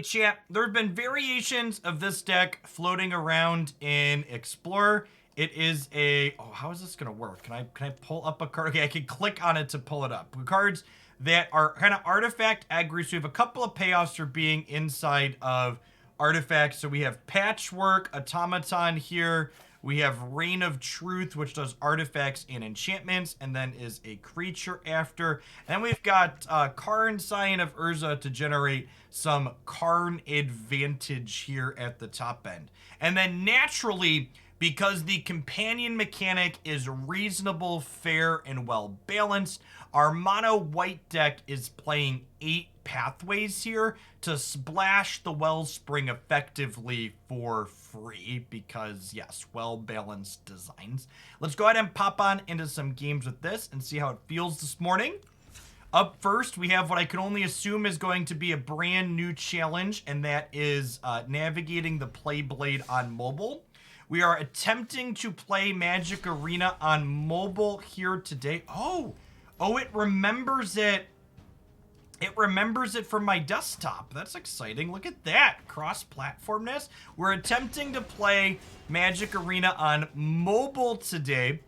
Chat, there have been variations of this deck floating around in Explorer. It is a... Oh, how is this going to work? Can I pull up a card? Okay, I can click on it to pull it up. Cards that are kind of artifact aggro. So we have a couple of payoffs for being inside of artifacts. So we have Patchwork Automaton here. We have Reign of Truth, which does artifacts and enchantments, and then is a creature after. And then we've got Karn, Scion of Urza to generate some Karn advantage here at the top end. And then naturally, because the companion mechanic is reasonable, fair, and well balanced, our mono white deck is playing 8 pathways here to splash the Wellspring effectively for free because, yes, well-balanced designs. Let's go ahead and pop on into some games with this and see how it feels this morning. Up first, we have what I can only assume is going to be a brand new challenge, and that is navigating the Playblade on mobile. We are attempting to play Magic Arena on mobile here today. Oh, it remembers it. It remembers it from my desktop. That's exciting. Look at that. Cross-platformness. We're attempting to play Magic Arena on mobile today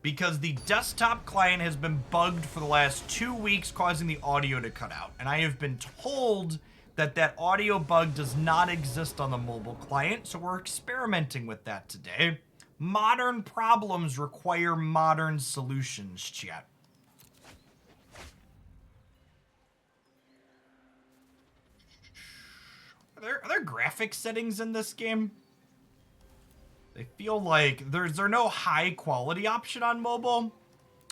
because the desktop client has been bugged for the last 2 weeks, causing the audio to cut out. And I have been told that audio bug does not exist on the mobile client, so we're experimenting with that today. Modern problems require modern solutions, chat. Are there graphic settings in this game? They feel like there's no high quality option on mobile.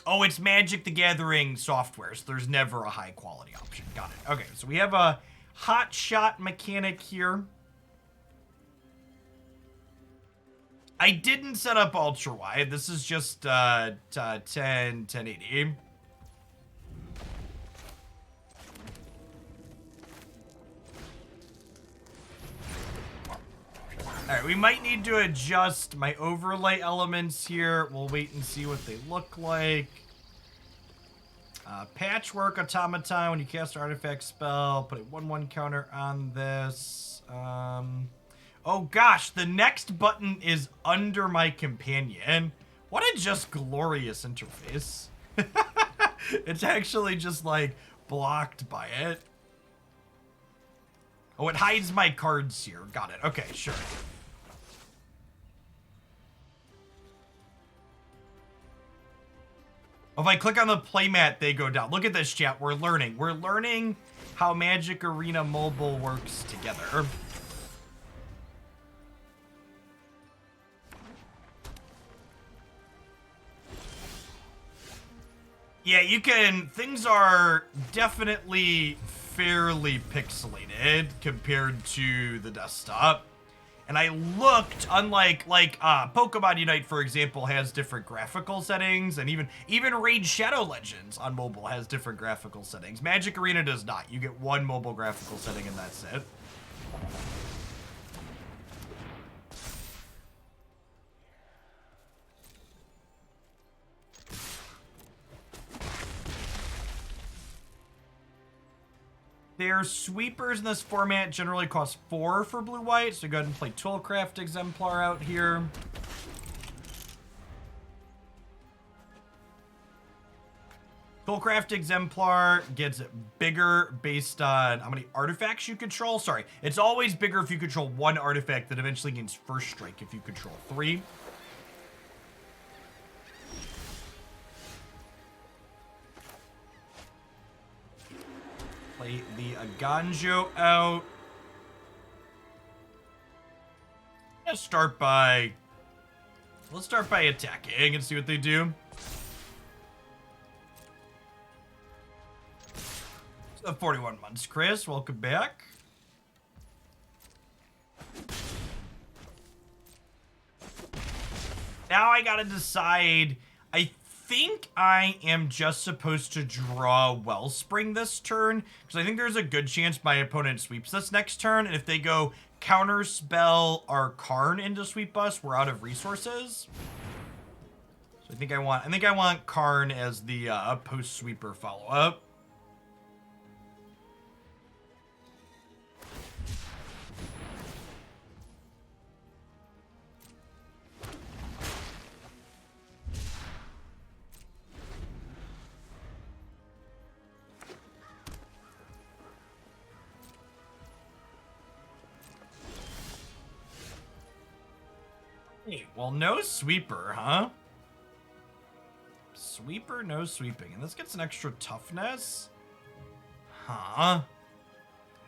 Oh, it's Magic the Gathering software, so there's never a high quality option. Got it. Okay, so we have a Hotshot Mechanic here. I didn't set up ultra wide. This is just 1080. All right, we might need to adjust my overlay elements here. We'll wait and see what they look like. Patchwork Automaton, when you cast an artifact spell, put a 1/1 counter on this. Oh gosh, the next button is under my companion. What a just glorious interface. It's actually just like blocked by it. Oh, it hides my cards here. Got it. Okay, sure. If I click on the playmat, they go down. Look at this, chat. We're learning. We're learning how Magic Arena Mobile works together. Yeah, you can... Things are definitely fairly pixelated compared to the desktop. And I looked, unlike, Pokemon Unite, for example, has different graphical settings, and even Raid Shadow Legends on mobile has different graphical settings. Magic Arena does not. You get one mobile graphical setting, and that's it. Their sweepers in this format generally cost 4 for blue-white, so go ahead and play Toolcraft Exemplar out here. Toolcraft Exemplar gets bigger based on how many artifacts you control. Sorry, it's always bigger if you control 1 artifact that eventually gains first strike if you control 3. Play the Eiganjo out. Let's start by attacking and see what they do. So 41 months, Chris. Welcome back. Now I gotta decide. I think I am just supposed to draw Wellspring this turn, because I think there's a good chance my opponent sweeps this next turn, and if they go Counterspell our Karn into sweep us, we're out of resources. So I think I want Karn as the post sweeper follow up. Hey, well, no sweeper, huh? Sweeper, no sweeping. And this gets an extra toughness? Huh?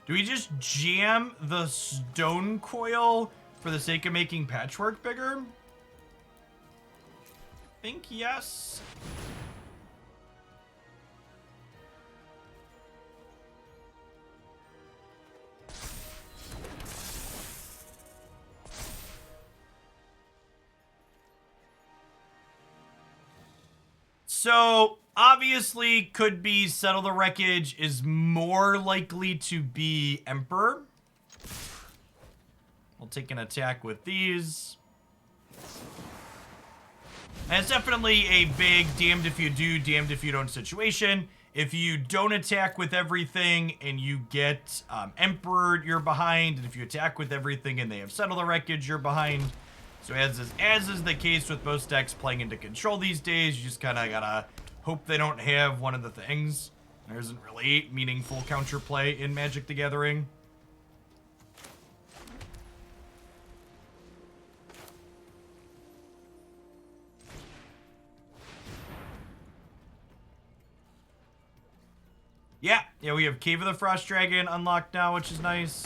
Do we just jam the Stonecoil for the sake of making Patchwork bigger? I think yes. So, obviously, could be Settle the Wreckage is more likely to be Emperor. We'll take an attack with these. And it's definitely a big damned if you do, damned if you don't situation. If you don't attack with everything and you get Emperor, you're behind. And if you attack with everything and they have Settle the Wreckage, you're behind. So as is the case with most decks playing into control these days, you just kind of gotta hope they don't have one of the things. There isn't really meaningful counterplay in Magic the Gathering. Yeah, we have Cave of the Frost Dragon unlocked now, which is nice.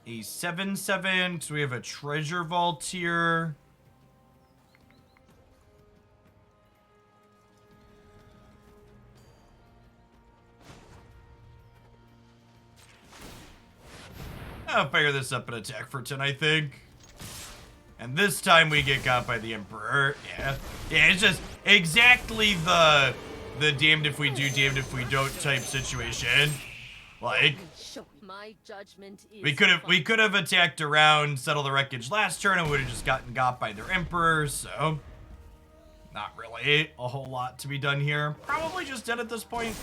A 7/7, so we have a treasure vault here. I'll fire this up and attack for 10, I think. And this time we get caught by the Emperor. Yeah, it's just exactly the damned if we do, damned if we don't type situation. Like, we could have attacked around, Settle the Wreckage last turn, and would have just gotten got by their Emperor, so not really a whole lot to be done here. Probably just dead at this point.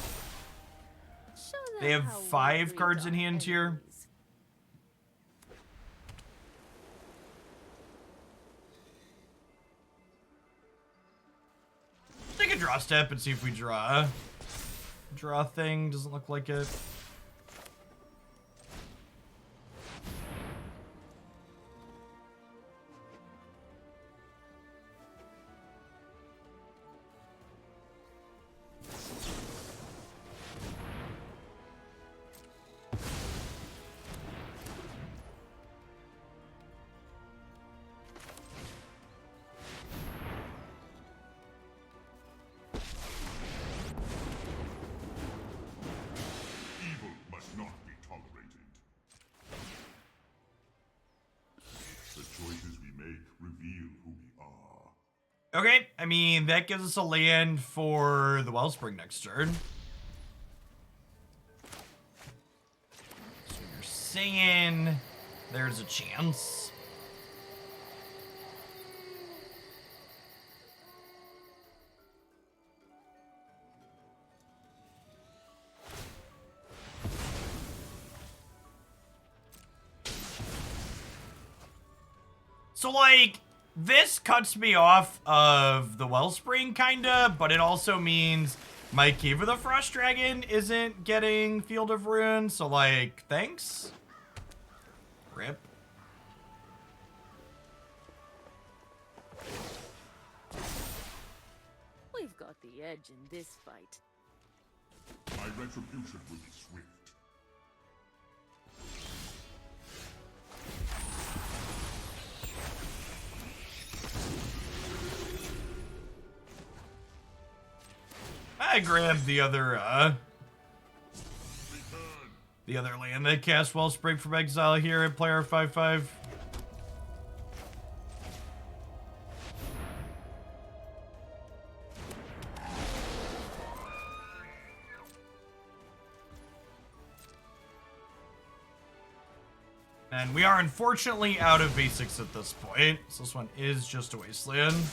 They have 5 cards in hand here. Take a draw step and see if we draw. Draw a thing, doesn't look like it. Okay, I mean, that gives us a land for the Wellspring next turn. So you're saying there's a chance. So, like, this cuts me off of the Wellspring, kinda, but it also means my Cave of the Frost Dragon isn't getting Field of Ruin, so, like, thanks. Rip. We've got the edge in this fight. My retribution will be swift. I grabbed the other land that cast Wellspring from exile here at player 5/5. And we are unfortunately out of basics at this point, so this one is just a wasteland.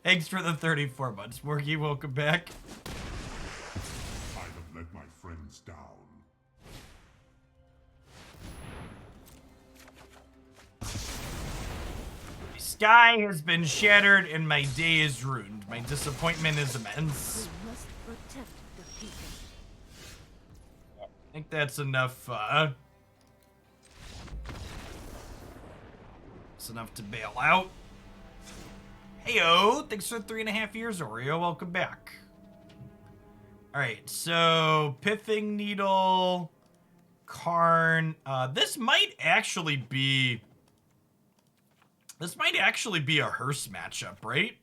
Thanks for the 34 months, Morgie. Welcome back. I have let my friends down. My sky has been shattered and my day is ruined. My disappointment is immense. We must protect the people. I think that's enough, it's enough to bail out. Heyo, thanks for 3.5 years, Oreo. Welcome back. Alright, so Pithing Needle, Karn. This might actually be a hearse matchup, right?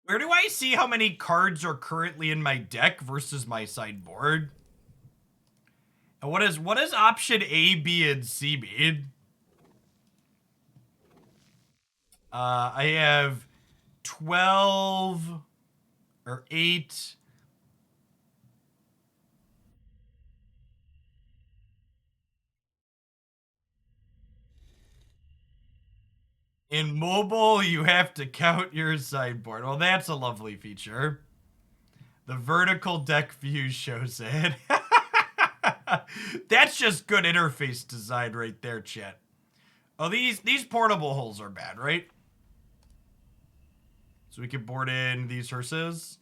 Where do I see how many cards are currently in my deck versus my sideboard? And what is option A, B, and C mean? I have 12 or 8. In mobile, you have to count your sideboard. Well, that's a lovely feature. The vertical deck view shows it. That's just good interface design right there, chat. Oh, these portable holes are bad, right? So we can board in these hearses.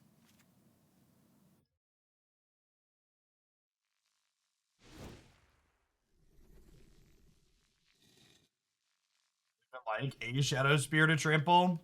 Like a Shadowspear to trample.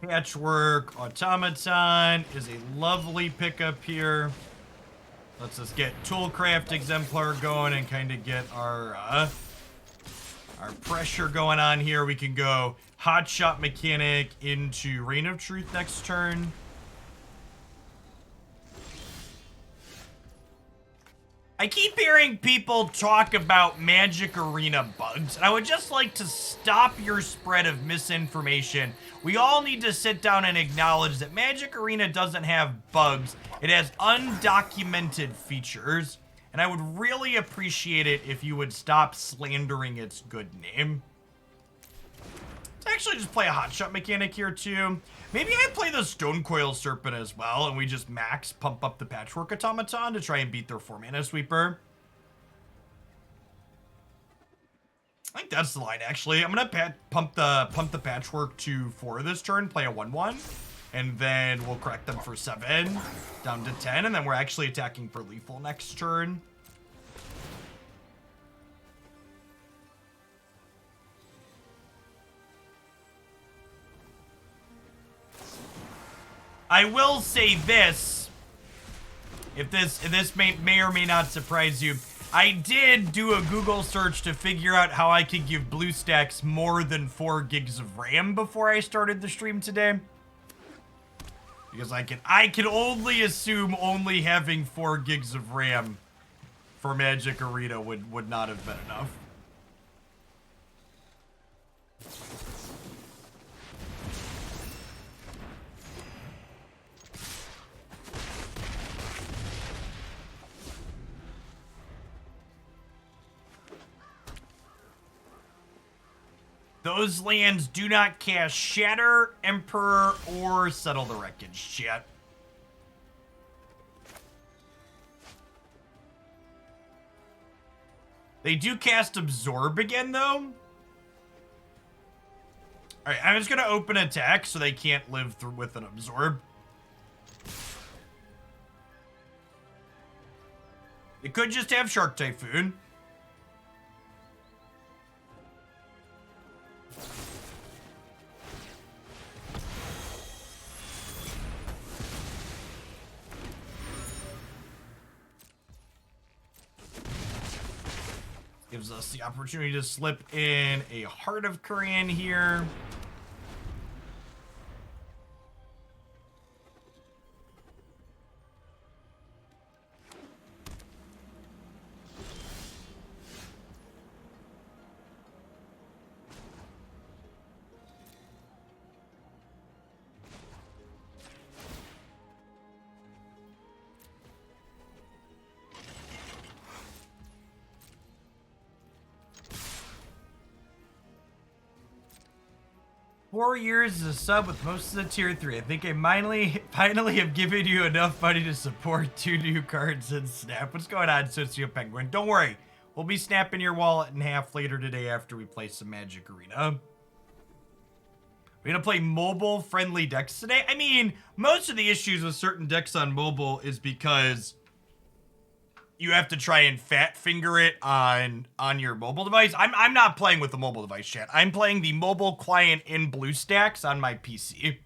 Patchwork Automaton is a lovely pickup here. Let's just get Toolcraft Exemplar going and kind of get our pressure going on here. We can go Hotshot Mechanic into Reign of Truth next turn. I keep hearing people talk about Magic Arena bugs, and I would just like to stop your spread of misinformation. We all need to sit down and acknowledge that Magic Arena doesn't have bugs. It has undocumented features, and I would really appreciate it if you would stop slandering its good name. Let's actually just play a Hotshot Mechanic here, too. Maybe I play the Stonecoil Serpent as well, and we just max pump up the Patchwork Automaton to try and beat their 4-mana sweeper. I think that's the line, actually. I'm gonna pump the Patchwork to 4 this turn, play a 1/1, and then we'll correct them for 7, down to 10, and then we're actually attacking for lethal next turn. I will say this, if this may or may not surprise you, I did do a Google search to figure out how I could give BlueStacks more than 4 gigs of RAM before I started the stream today. Because I can only assume only having 4 gigs of RAM for Magic Arena would not have been enough. Those lands do not cast Shatter, Emperor, or Settle the Wreckage, chat. They do cast Absorb again, though. Alright, I'm just gonna open attack so they can't live through with an Absorb. It could just have Shark Typhoon. Gives us the opportunity to slip in a Heart of Kiran here. Four years as a sub with most of the tier 3. I think I finally have given you enough money to support 2 new cards and Snap. What's going on, Socio Penguin? Don't worry. We'll be snapping your wallet in half later today after we play some Magic Arena. We're going to play mobile-friendly decks today. I mean, most of the issues with certain decks on mobile is because you have to try and fat finger it on your mobile device. I'm not playing with the mobile device, chat. I'm playing the mobile client in BlueStacks on my PC.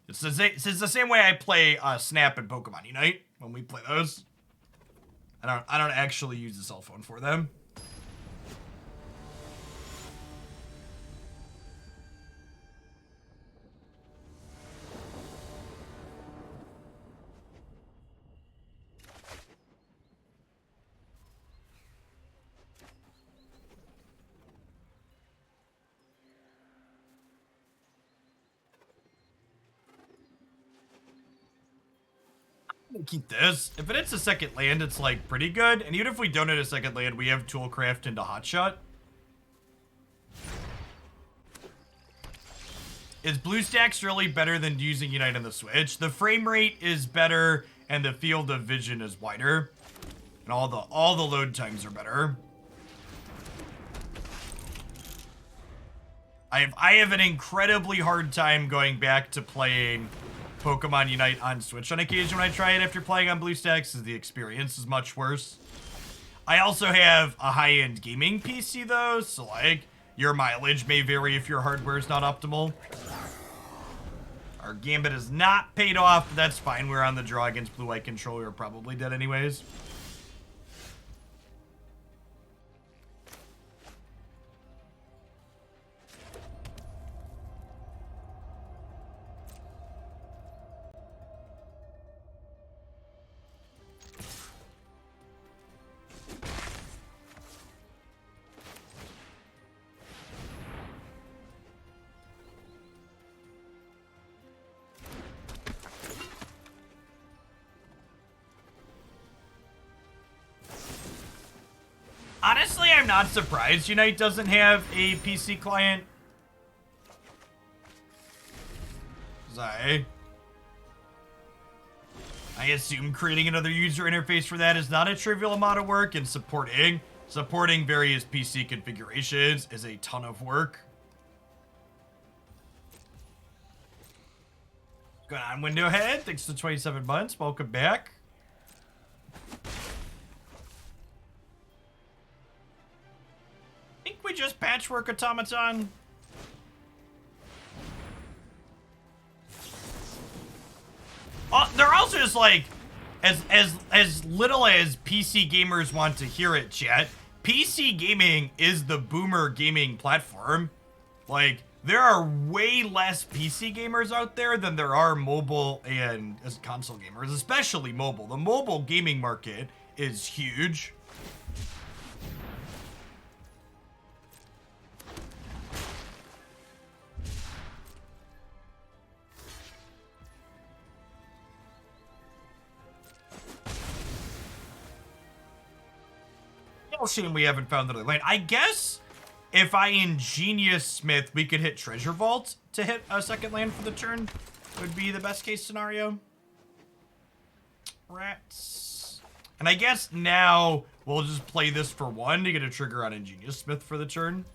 It's the same way I play Snap and Pokemon Unite when we play those. I don't actually use the cell phone for them. Keep this. If it hits a second land, it's like pretty good. And even if we don't hit a second land, we have Toolcraft into Hotshot. Is BlueStacks really better than using Unite on the Switch? The frame rate is better and the field of vision is wider. And all the load times are better. I have an incredibly hard time going back to playing Pokemon Unite on Switch on occasion when I try it after playing on BlueStacks, as the experience is much worse. I also have a high-end gaming PC though, so like, your mileage may vary if your hardware is not optimal. Our Gambit is not paid off, but that's fine. We're on the draw against Blue-White Control. We were probably dead anyways. Honestly, I'm not surprised Unite doesn't have a PC client. I assume creating another user interface for that is not a trivial amount of work, and supporting various PC configurations is a ton of work. Going on, window head. Thanks for 27 months. Welcome back. I think we just Patchwork Automaton. They're also just like, as little as PC gamers want to hear it, chat, PC gaming is the boomer gaming platform. Like, there are way less PC gamers out there than there are mobile and console gamers, especially mobile. The mobile gaming market is huge. Shame we haven't found another lane. I guess if I Ingenious Smith, we could hit Treasure Vault to hit a second land for the turn. Would be the best case scenario. Rats. And I guess now we'll just play this for one to get a trigger on Ingenious Smith for the turn.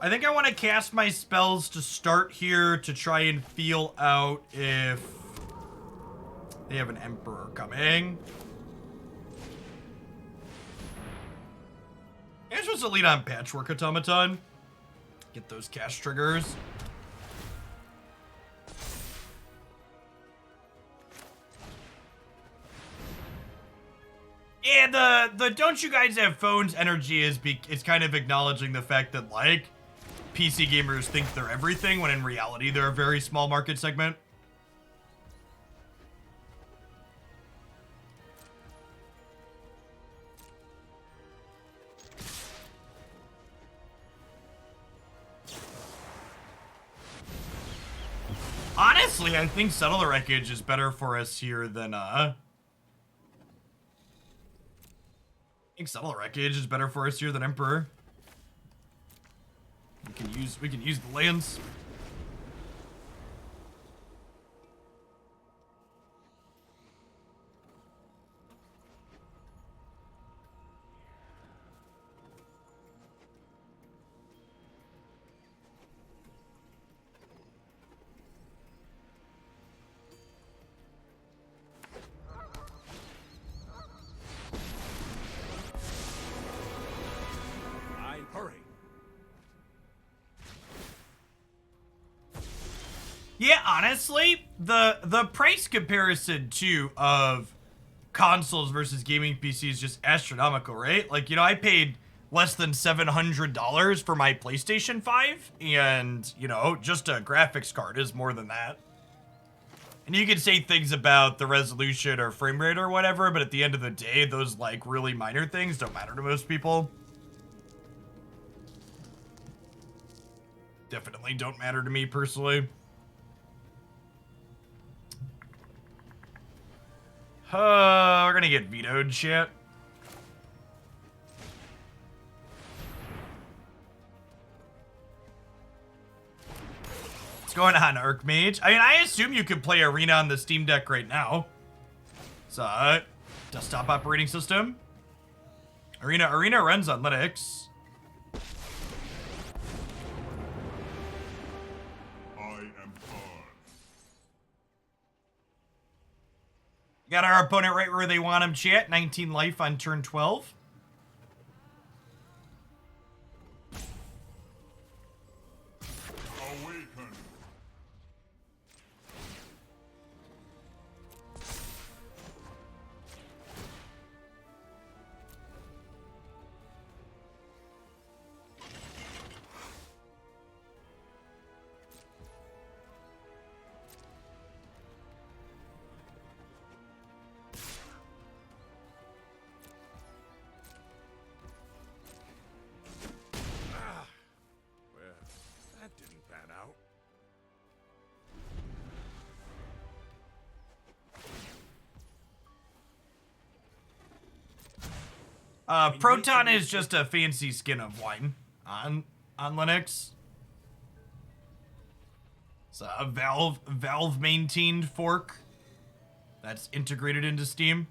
I think I want to cast my spells to start here to try and feel out if They have an Emperor coming. You're supposed to lead on Patchwork Automaton. Get those cash triggers. Yeah, the don't you guys have phones energy is kind of acknowledging the fact that, like, PC gamers think they're everything when in reality they're a very small market segment. Honestly, I think Settler Wreckage is better for us here than, I think Settler Wreckage is better for us here than Emperor. We can use the lands. Yeah, honestly, the price comparison too of consoles versus gaming PC is just astronomical, right? Like, you know, I paid less than $700 for my PlayStation 5, and, you know, just a graphics card is more than that. And you can say things about the resolution or frame rate or whatever, but at the end of the day, those, like, really minor things don't matter to most people. Definitely don't matter to me personally. We're gonna get vetoed, shit. What's going on, Archmage? I mean, I assume you could play Arena on the Steam Deck right now. So, desktop operating system. Arena runs on Linux. Got our opponent right where they want him, chat. 19 life on turn 12. Awaken. Proton is just a fancy skin of wine on Linux. It's a Valve maintained fork that's integrated into Steam.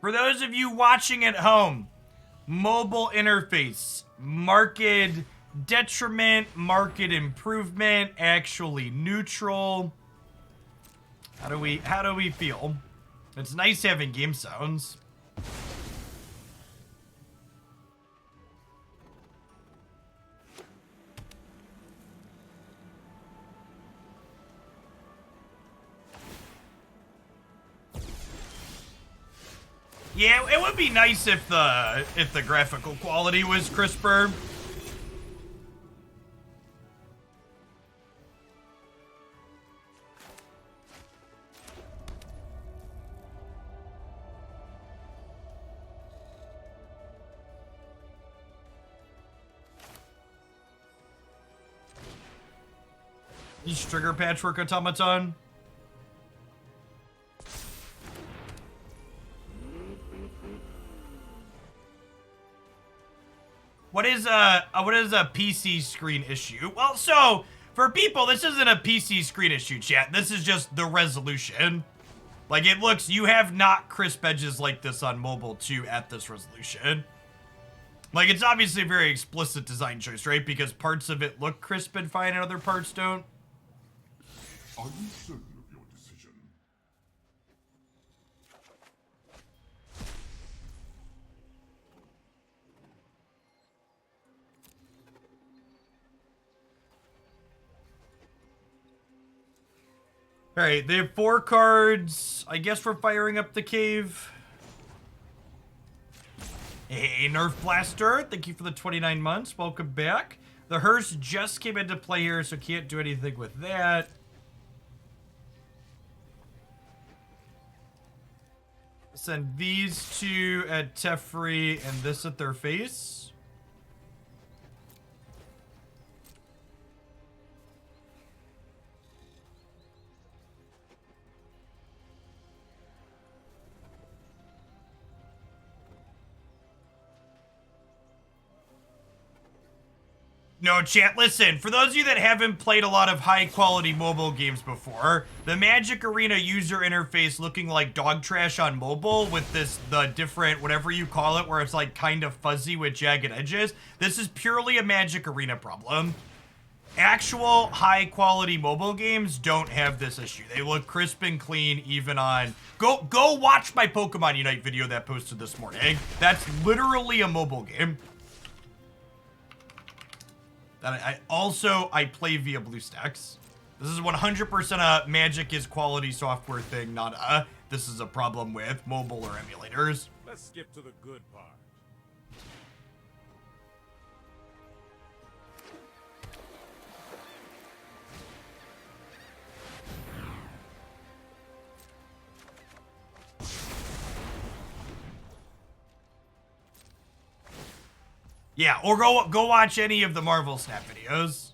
For those of you watching at home, mobile interface, market detriment, market improvement, actually neutral. How do we feel? It's nice having game sounds. Yeah, it would be nice if the graphical quality was crisper. Each trigger Patchwork Automaton. What is a PC screen issue? Well, so for people, this isn't a PC screen issue, chat. This is just the resolution. Like, it looks, you have not crisp edges like this on mobile too at this resolution. Like, it's obviously a very explicit design choice, right? Because parts of it look crisp and fine and other parts don't. Are you certain of your decision? All right, they have 4 cards. I guess we're firing up the cave. Hey, Nerf Blaster, thank you for the 29 months. Welcome back. The hearse just came into play here, so can't do anything with that. Send these 2 at Teferi and this at their face. No, chat, listen, for those of you that haven't played a lot of high-quality mobile games before, the Magic Arena user interface looking like dog trash on mobile with the different, whatever you call it, where it's like kind of fuzzy with jagged edges, this is purely a Magic Arena problem. Actual high-quality mobile games don't have this issue. They look crisp and clean even on... Go watch my Pokemon Unite video that posted this morning. That's literally a mobile game. That I play via BlueStacks. This is 100% a Magic is quality software thing, not a this is a problem with mobile or emulators. Let's skip to the good part. Yeah, or go watch any of the Marvel Snap videos.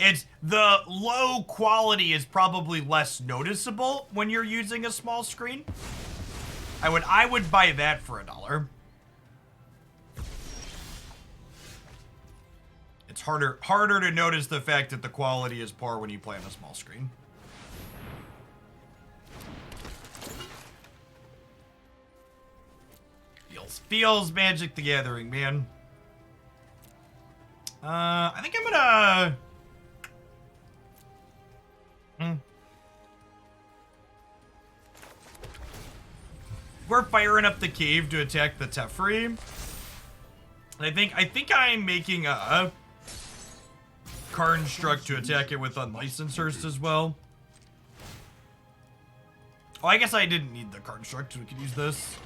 It's the low quality is probably less noticeable when you're using a small screen. I would buy that for $1. It's harder to notice the fact that the quality is poor when you play on a small screen. Feels Magic the Gathering, man. I think I'm gonna... We're firing up the cave to attack the Teferi. And I think I'm making a Karn Struck to attack it with Unlicensed Hearse as well. Oh, I guess I didn't need the Karn Struck, so we could use this.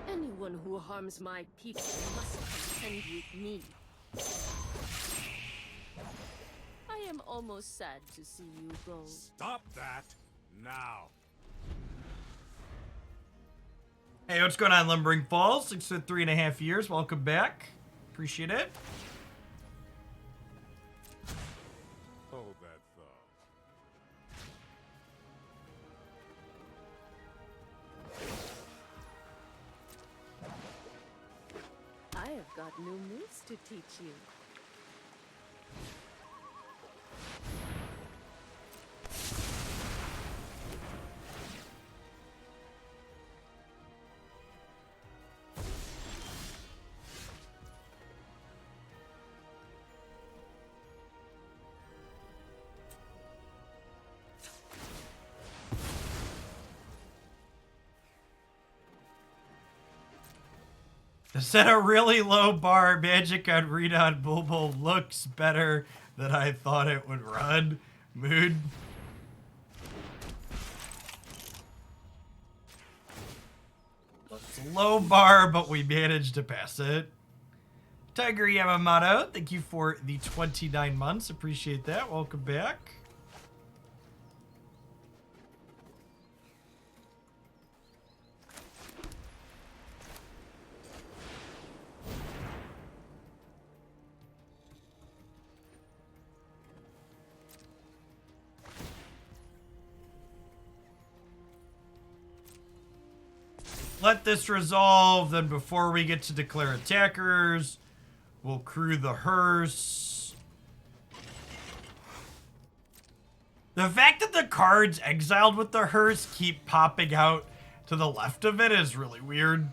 Anyone who harms my people must contend with me. I am almost sad to see you go. Stop that now. Hey, what's going on, Lumbering Falls? 6 to 3.5 years. Welcome back. Appreciate it. Hold that thought. I have got new moves to teach you. To set a really low bar, Magic on Redon Bulbul looks better than I thought it would run. Mood. It's a low bar, but we managed to pass it. Tiger Yamamoto, thank you for the 29 months. Appreciate that. Welcome back. let this resolve. Then before we get to declare attackers, we'll crew the hearse. The fact that the cards exiled with the hearse keep popping out to the left of it is really weird.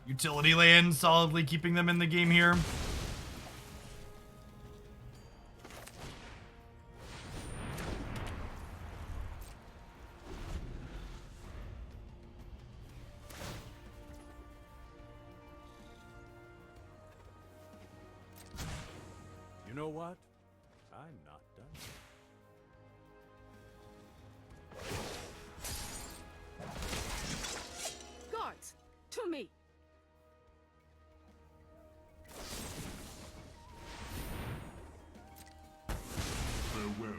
Utility land solidly keeping them in the game here. You know what? I'm not done. Guards, to me. Farewell,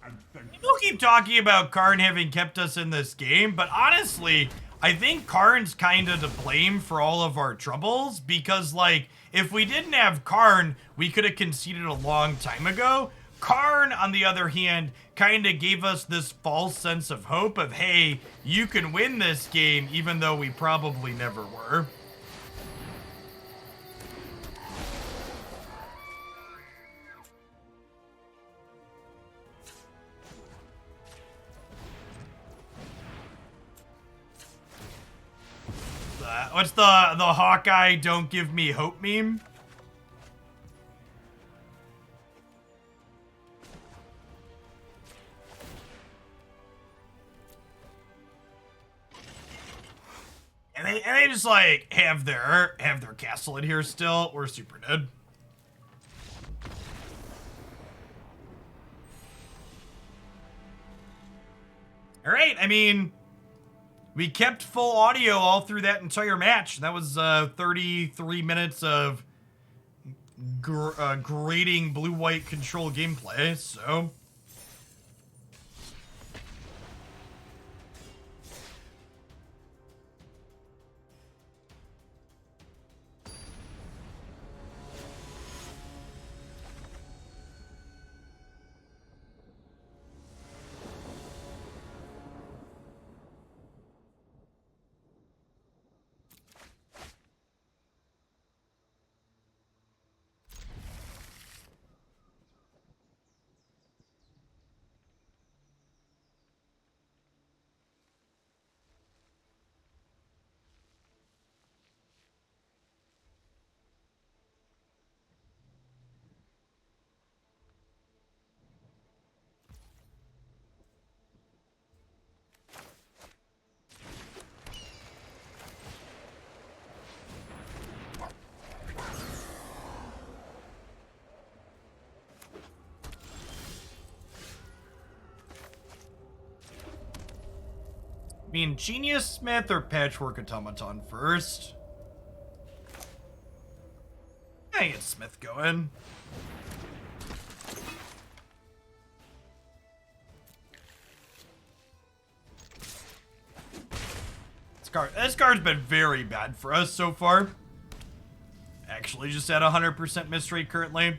and thank you. People keep talking about Karn having kept us in this game, but honestly, I think Karn's kind of to blame for all of our troubles because, like, if we didn't have Karn, we could have conceded a long time ago. Karn, on the other hand, kind of gave us this false sense of hope of, hey, you can win this game, even though we probably never were. What's the Hawkeye don't give me hope meme? And they just like have their castle in here still. We're super dead. All right, I mean, we kept full audio all through that entire match. That was 33 minutes of grating blue-white control gameplay, so... I mean, Ingenious Smith or Patchwork Automaton first? I get Smith going. This card's been very bad for us so far. Actually, just at 100% miss rate currently.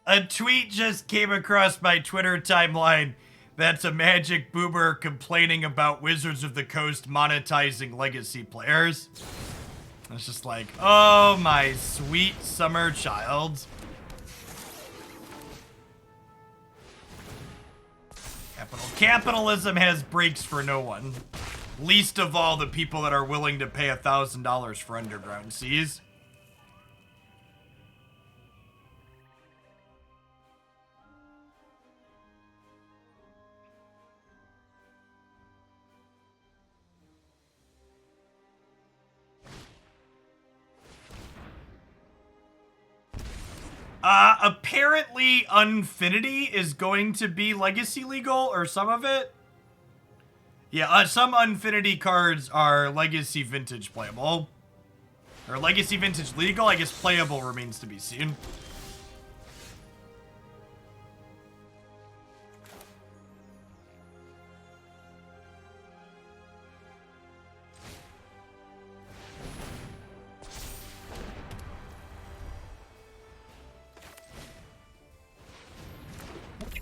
A tweet just came across my Twitter timeline that's a Magic boomer complaining about Wizards of the Coast monetizing legacy players. It's just like, oh my sweet summer child. Capitalism has breaks for no one. Least of all the people that are willing to pay $1,000 for Underground Seas. Apparently Unfinity is going to be legacy legal, or some of it. Yeah, some Unfinity cards are legacy vintage playable. Or legacy vintage legal, I guess playable remains to be seen.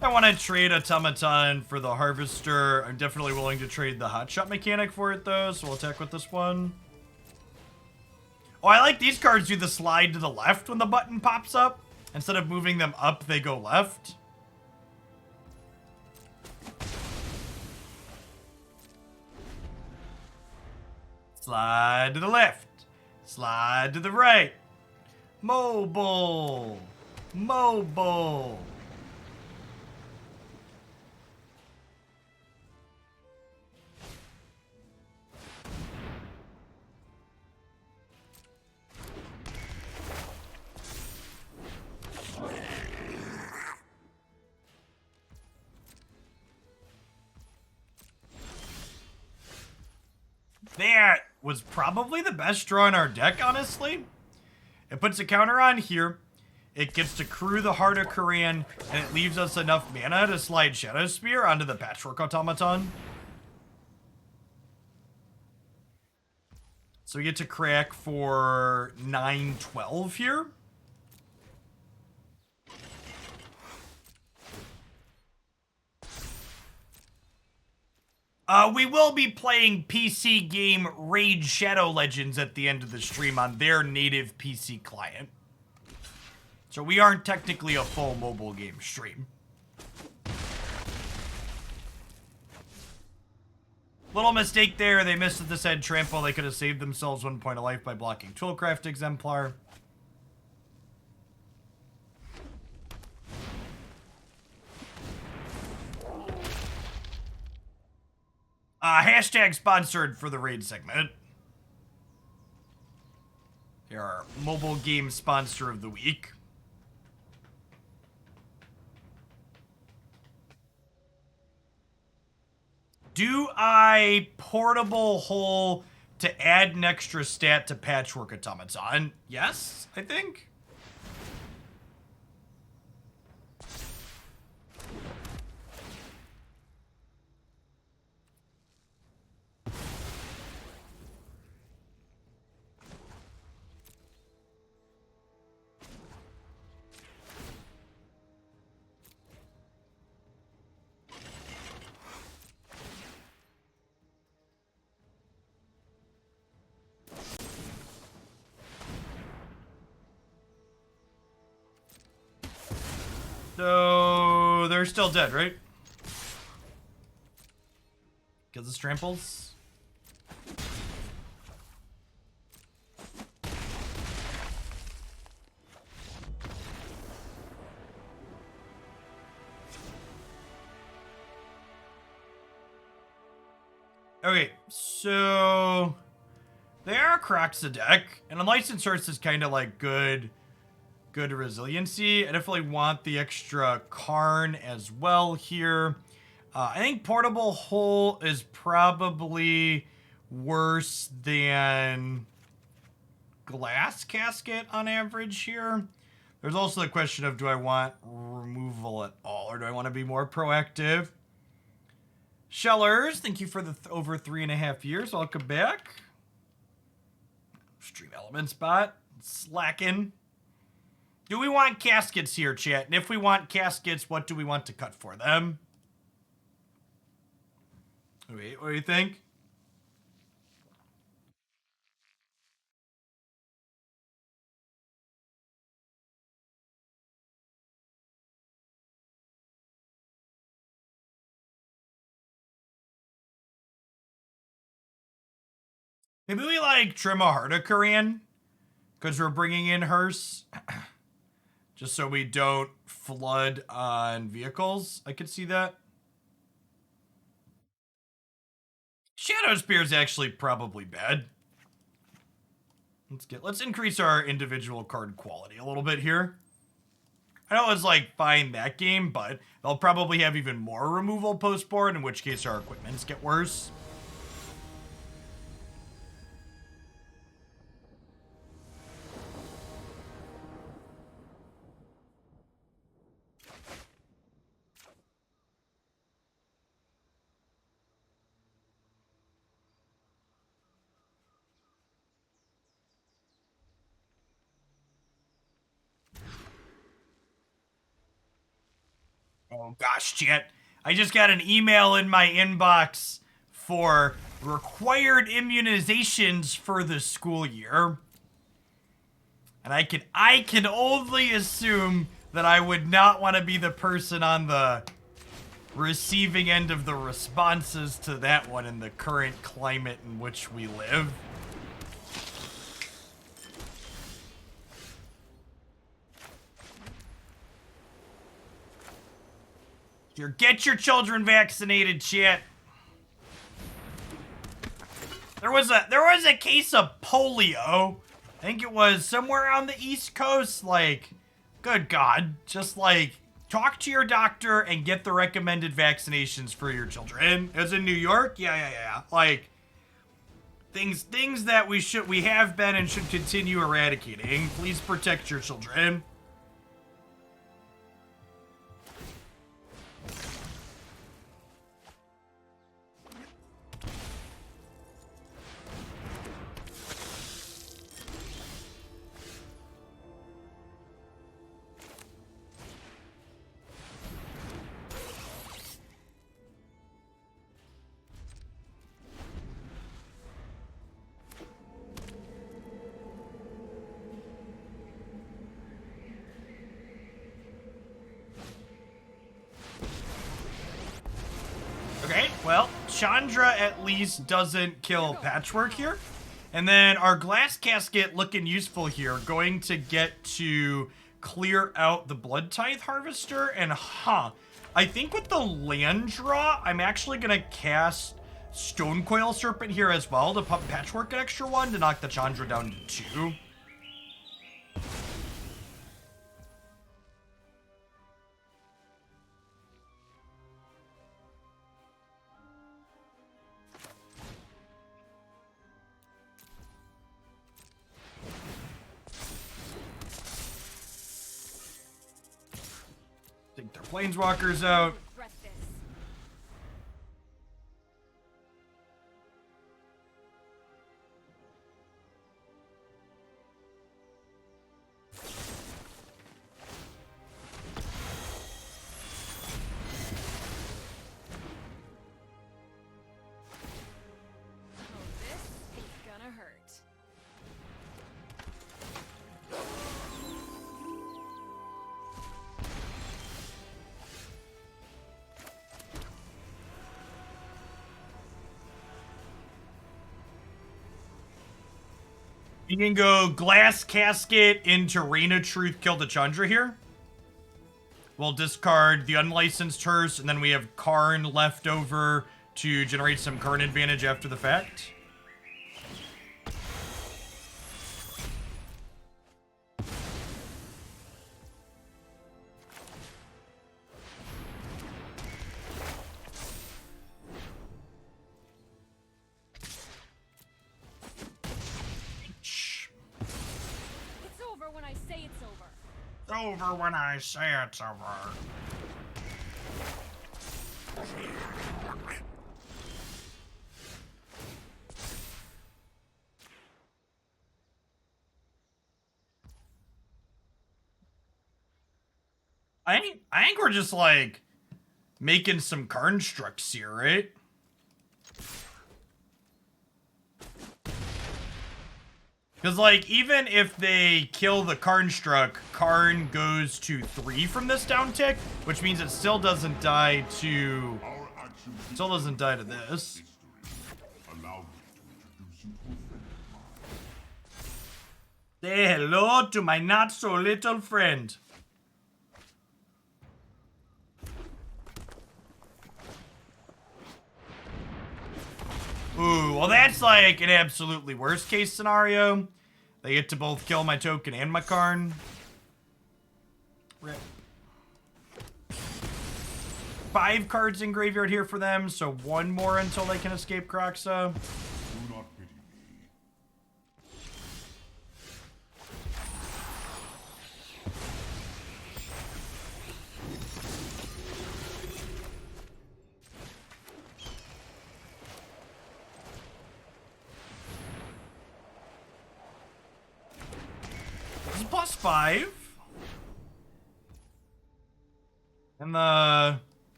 I want to trade Automaton for the Harvester. I'm definitely willing to trade the Hotshot Mechanic for it, though, so we'll attack with this one. Oh, I like these cards do the slide to the left when the button pops up. Instead of moving them up, they go left. Slide to the left. Slide to the right. Mobile. Mobile. That was probably the best draw in our deck, honestly. It puts a counter on here. It gets to crew the Heart of Kiran, and it leaves us enough mana to slide Shadowspear onto the Patchwork Automaton. So we get to crack for 9-12 here. We will be playing PC game Raid Shadow Legends at the end of the stream on their native PC client. So we aren't technically a full mobile game stream. Little mistake there. They missed at this head trample. They could have saved themselves 1 point of life by blocking Toolcraft Exemplar. Hashtag sponsored for the raid segment. They're our mobile game sponsor of the week. Do I portable hole to add an extra stat to Patchwork Automaton? Yes, I think. So they're still dead, right? Because it's tramples. Okay, so they are Crocs a deck, and Unlicensed Hearts is kind of like good resiliency. I definitely want the extra Karn as well here. I think Portable Hole is probably worse than Glass Casket on average here. There's also the question of, do I want removal at all, or do I want to be more proactive? Shellers, thank you for the over 3.5 years. Welcome back. Stream Element Spot. Slacking. Do we want caskets here, chat? And if we want caskets, what do we want to cut for them? Wait, what do you think? Maybe we like trim a Heart of Kiran, because we're bringing in hearse. Just so we don't flood on vehicles. I could see that. Shadowspear is actually probably bad. Let's increase our individual card quality a little bit here. I know it's like fine that game, but they'll probably have even more removal post-board, in which case our equipments get worse. Oh gosh, chat. I just got an email in my inbox for required immunizations for the school year. And I can only assume that I would not want to be the person on the receiving end of the responses to that one in the current climate in which we live. Get your children vaccinated, chat. There was a case of polio. I think it was somewhere on the East Coast. Like, good God, just like talk to your doctor and get the recommended vaccinations for your children. As in New York, yeah. Like things that we have been and should continue eradicating. Please protect your children. Well, Chandra at least doesn't kill Patchwork here. And then our Glass Casket looking useful here. Going to get to clear out the Blood Tithe Harvester. And I think with the land draw, I'm actually going to cast Stonecoil Serpent here as well to pump Patchwork an extra 1 to knock the Chandra down to 2. Take their Planeswalkers out. You can go Glass Casket into Rain of Truth, kill the Chandra here. We'll discard the Unlicensed Hearse, and then we have Karn left over to generate some Karn advantage after the fact. Over when I say it's over. I think we're just like making some Karnstructs here, right? Because, like, even if they kill the Karnstruck, Karn goes to 3 from this down tick, which means it still doesn't die to... Still doesn't die to this. Say hello to my not-so-little friend. Ooh, well that's like an absolutely worst case scenario. They get to both kill my token and my Karn. Rip. 5 cards in graveyard here for them, so 1 more until they can escape Kroxa. Do not pity me. This is +5. And the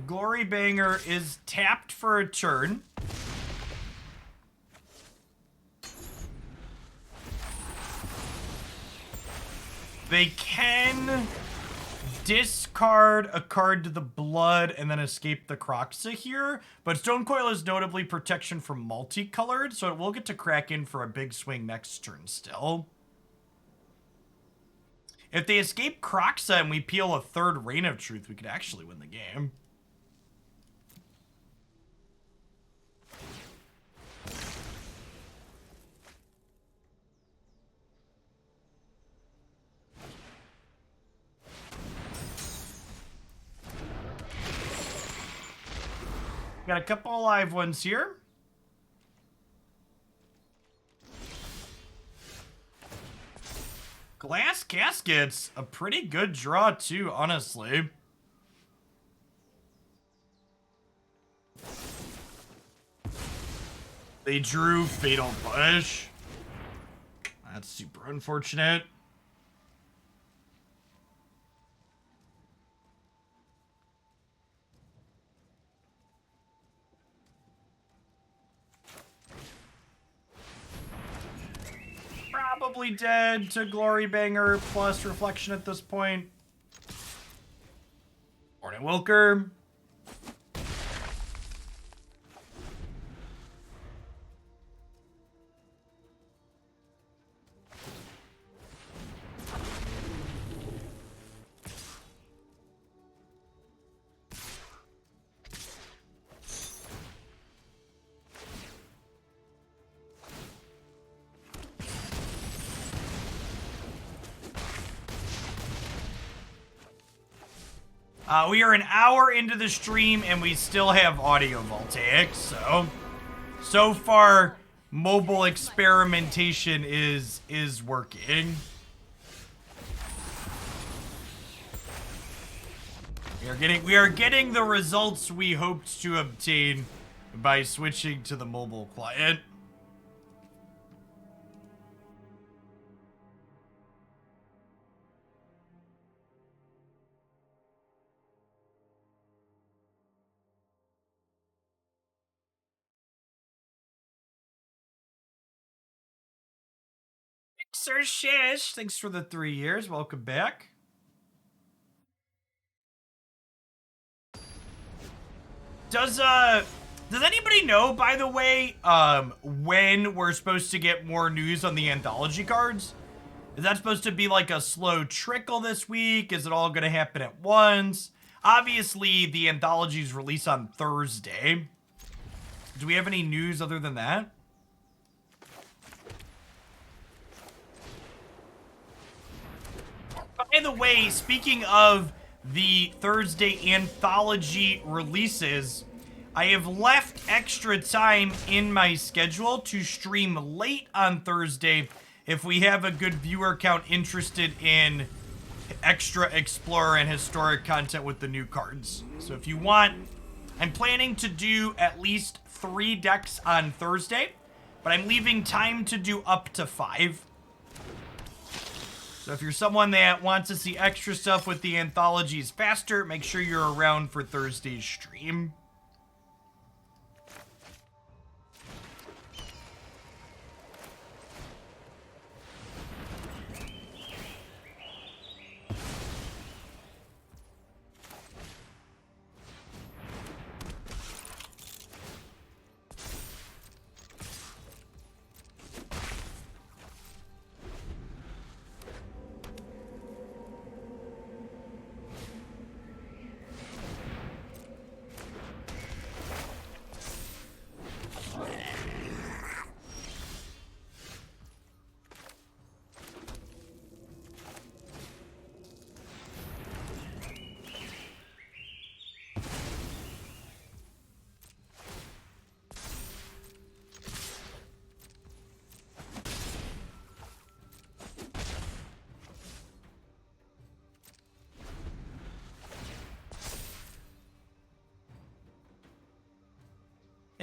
Glory Banger is tapped for a turn. They can discard a card to the blood and then escape the Kroxa here, but Stonecoil is notably protection from multicolored, so it will get to crack in for a big swing next turn still. If they escape Kroxa and we peel a 3rd Reign of Truth, we could actually win the game. Got a couple live ones here. Glass Casket's a pretty good draw too, honestly. They drew Fatal Push. That's super unfortunate. Probably dead to Glory Banger plus Reflection at this point. Morning Wilker. We are an hour into the stream and we still have audio voltaics, so far mobile experimentation is working. We are getting the results we hoped to obtain by switching to the mobile client. Sir Shish, thanks for the 3 years. Welcome back. Does anybody know, by the way, when we're supposed to get more news on the anthology cards? Is that supposed to be like a slow trickle this week? Is it all going to happen at once? Obviously, the anthologies release on Thursday. Do we have any news other than that? By the way, speaking of the Thursday anthology releases, I have left extra time in my schedule to stream late on Thursday if we have a good viewer count interested in extra Explorer and historic content with the new cards. So if you want, I'm planning to do at least 3 decks on Thursday, but I'm leaving time to do up to 5. So if you're someone that wants to see extra stuff with the anthologies faster, make sure you're around for Thursday's stream.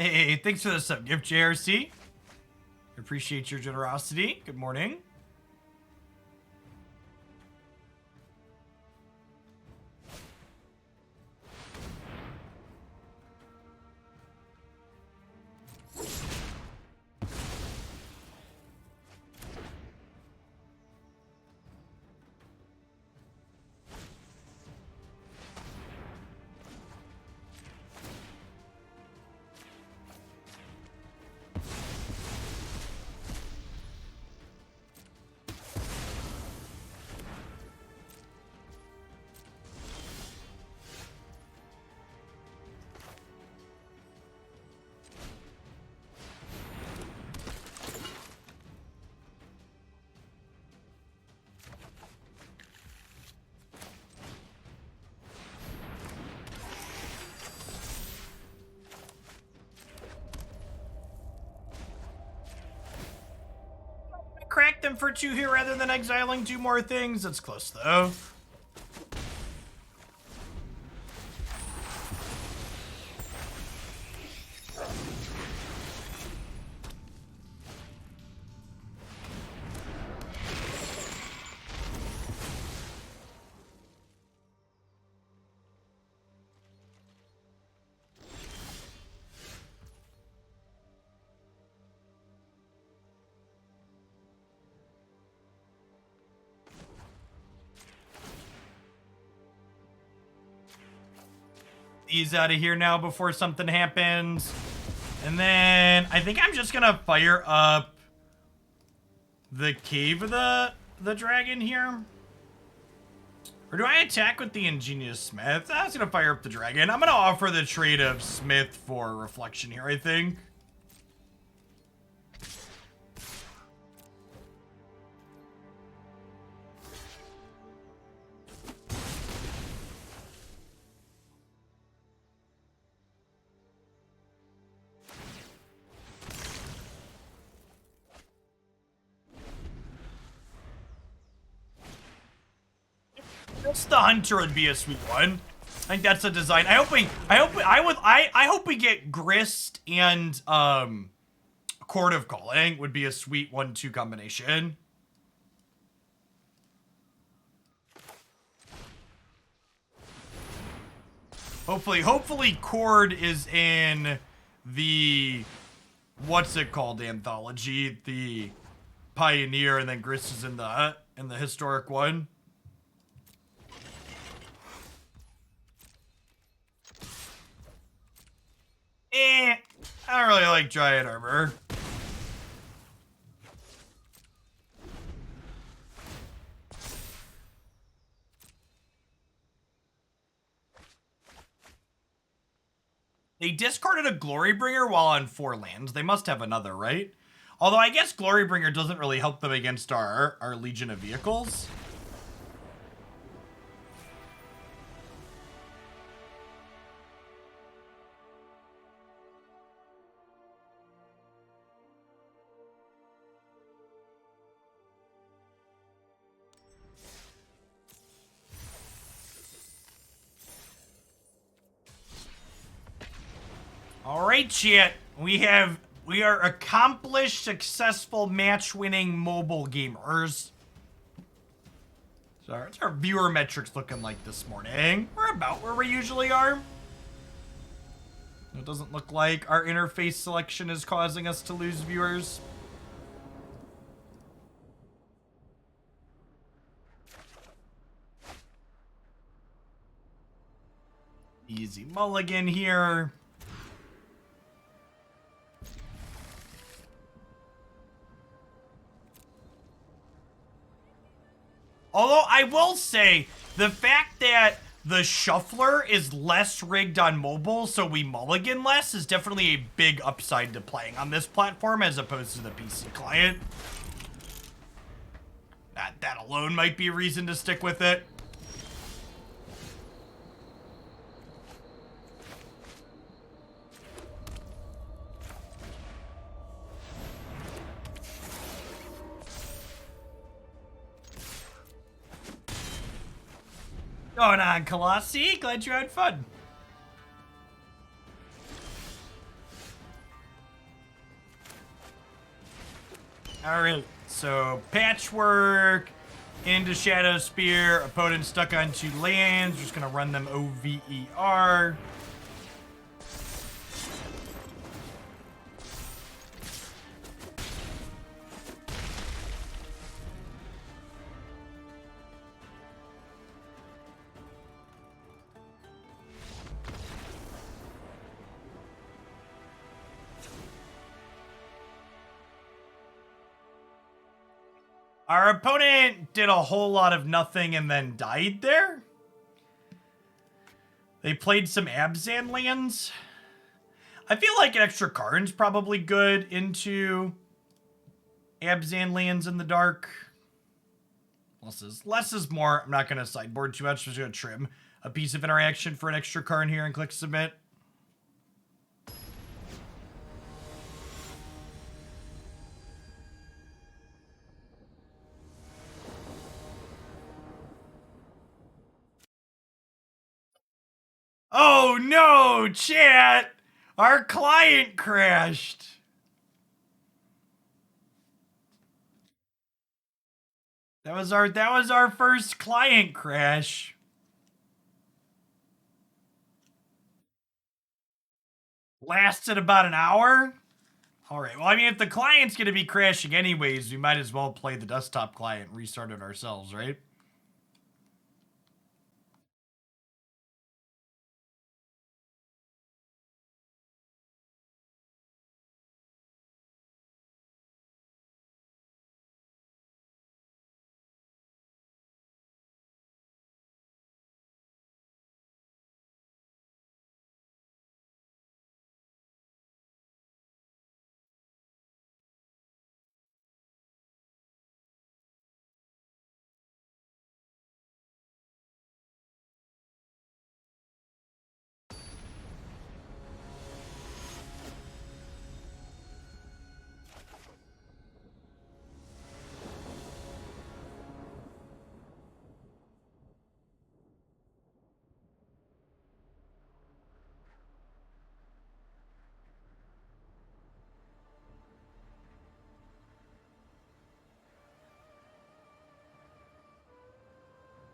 Hey, thanks for the sub gift, JRC. Appreciate your generosity. Good morning. Crack them for 2 here rather than exiling 2 more things. That's close though. These out of here now before something happens. And then I think I'm just gonna fire up the cave of the dragon here. Or do I attack with the Ingenious Smith? I was gonna fire up the dragon. I'm gonna offer the trade of Smith for reflection here, I think. The hunter would be a sweet one. I think that's a design. I hope we get Grist and Chord of Calling would be a sweet 1-2 combination. Hopefully Chord is in the what's it called anthology, the Pioneer, and then Grist is in the historic one. I don't really like Giant Armor. They discarded a Glorybringer while on 4 lands. They must have another, right? Although I guess Glorybringer doesn't really help them against our Legion of Vehicles. All right, chat. We are accomplished, successful, match-winning mobile gamers. So what's our viewer metrics looking like this morning? We're about where we usually are. It doesn't look like our interface selection is causing us to lose viewers. Easy mulligan here. Although I will say, the fact that the Shuffler is less rigged on mobile, so we mulligan less, is definitely a big upside to playing on this platform as opposed to the PC client. That alone might be a reason to stick with it. Going on, Colossi. Glad you had fun. All right, so Patchwork into Shadowspear. Opponent stuck on 2 lands. Just gonna run them OVER. Our opponent did a whole lot of nothing and then died there. They played some Abzan lands. I feel like an extra Karn's probably good into Abzan lands in the dark. Less is more. I'm not going to sideboard too much. I'm just going to trim a piece of interaction for an extra Karn here and click submit. Oh no, chat! Our client crashed. That was our first client crash. Lasted about an hour. All right. Well, I mean, if the client's going to be crashing anyways, we might as well play the desktop client and restart it ourselves, right?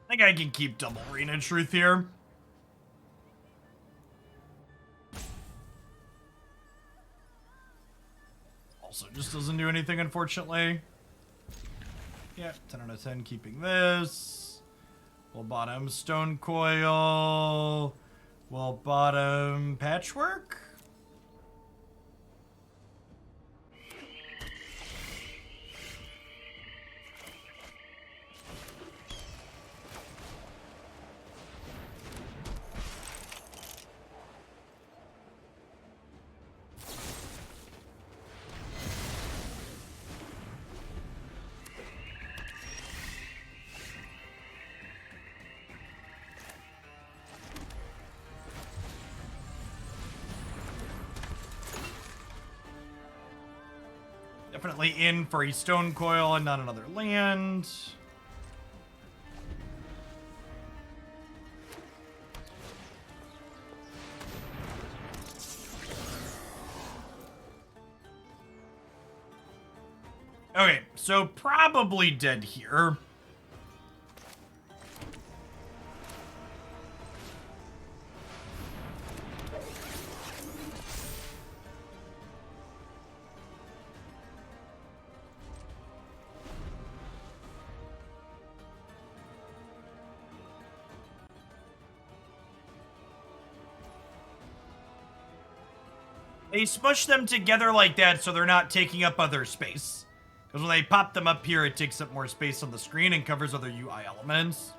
I think I can keep double Arena Truth here. Also, just doesn't do anything, unfortunately. Yeah, 10 out of 10 keeping this. We'll bottom Stonecoil. We'll bottom Patchwork. Definitely in for a Stonecoil and not another land. Okay, so probably dead here. They smush them together like that so they're not taking up other space. Because when they pop them up here, it takes up more space on the screen and covers other UI elements.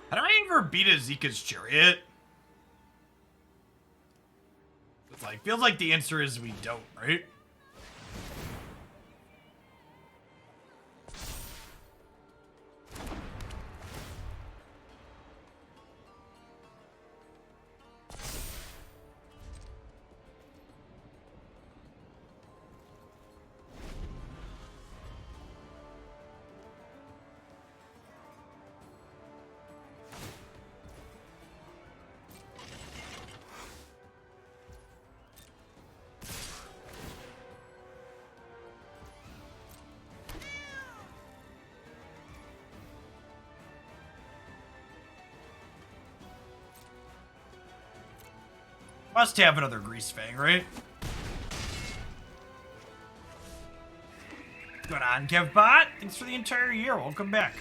How do I ever beat a Zika's Chariot? It's like, feels like the answer is we don't, right? Must have another Grease Fang, right? What's going on, KevBot? Thanks for the entire year. Welcome back.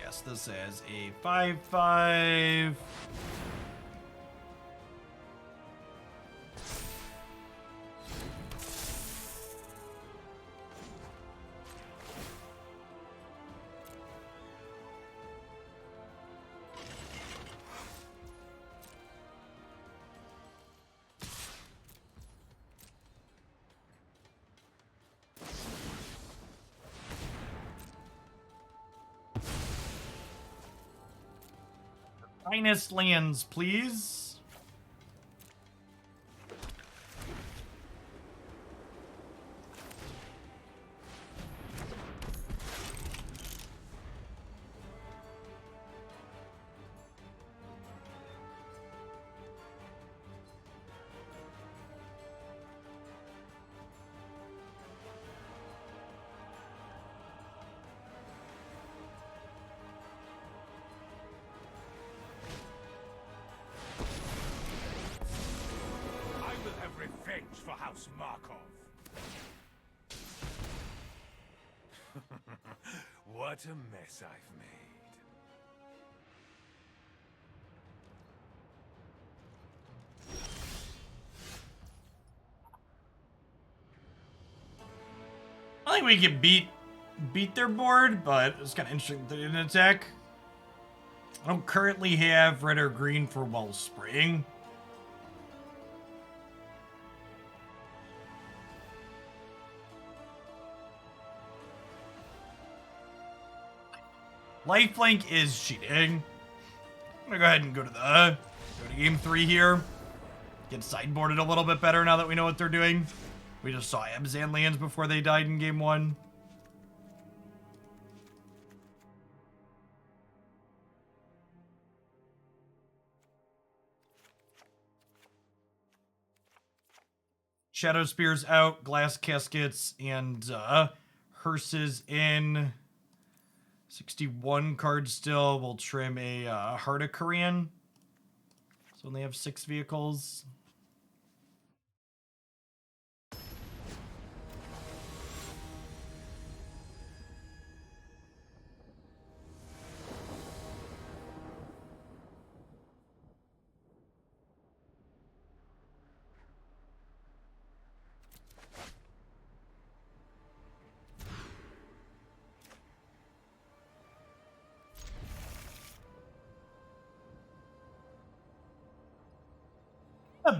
Yes, this is a 5/5. Finest lands, please. For House Markov. What a mess I've made. I think we can beat their board, but it's kind of interesting that they didn't attack. I don't currently have red or green for Wellspring. Lifelink is cheating. I'm gonna go ahead and go to game 3 here. Get sideboarded a little bit better now that we know what they're doing. We just saw Abzan lands before they died in game 1. Shadowspear's out, Glass Caskets, and Hearses in. 61 cards still. We'll trim a Heart of Kiran. So they have 6 vehicles.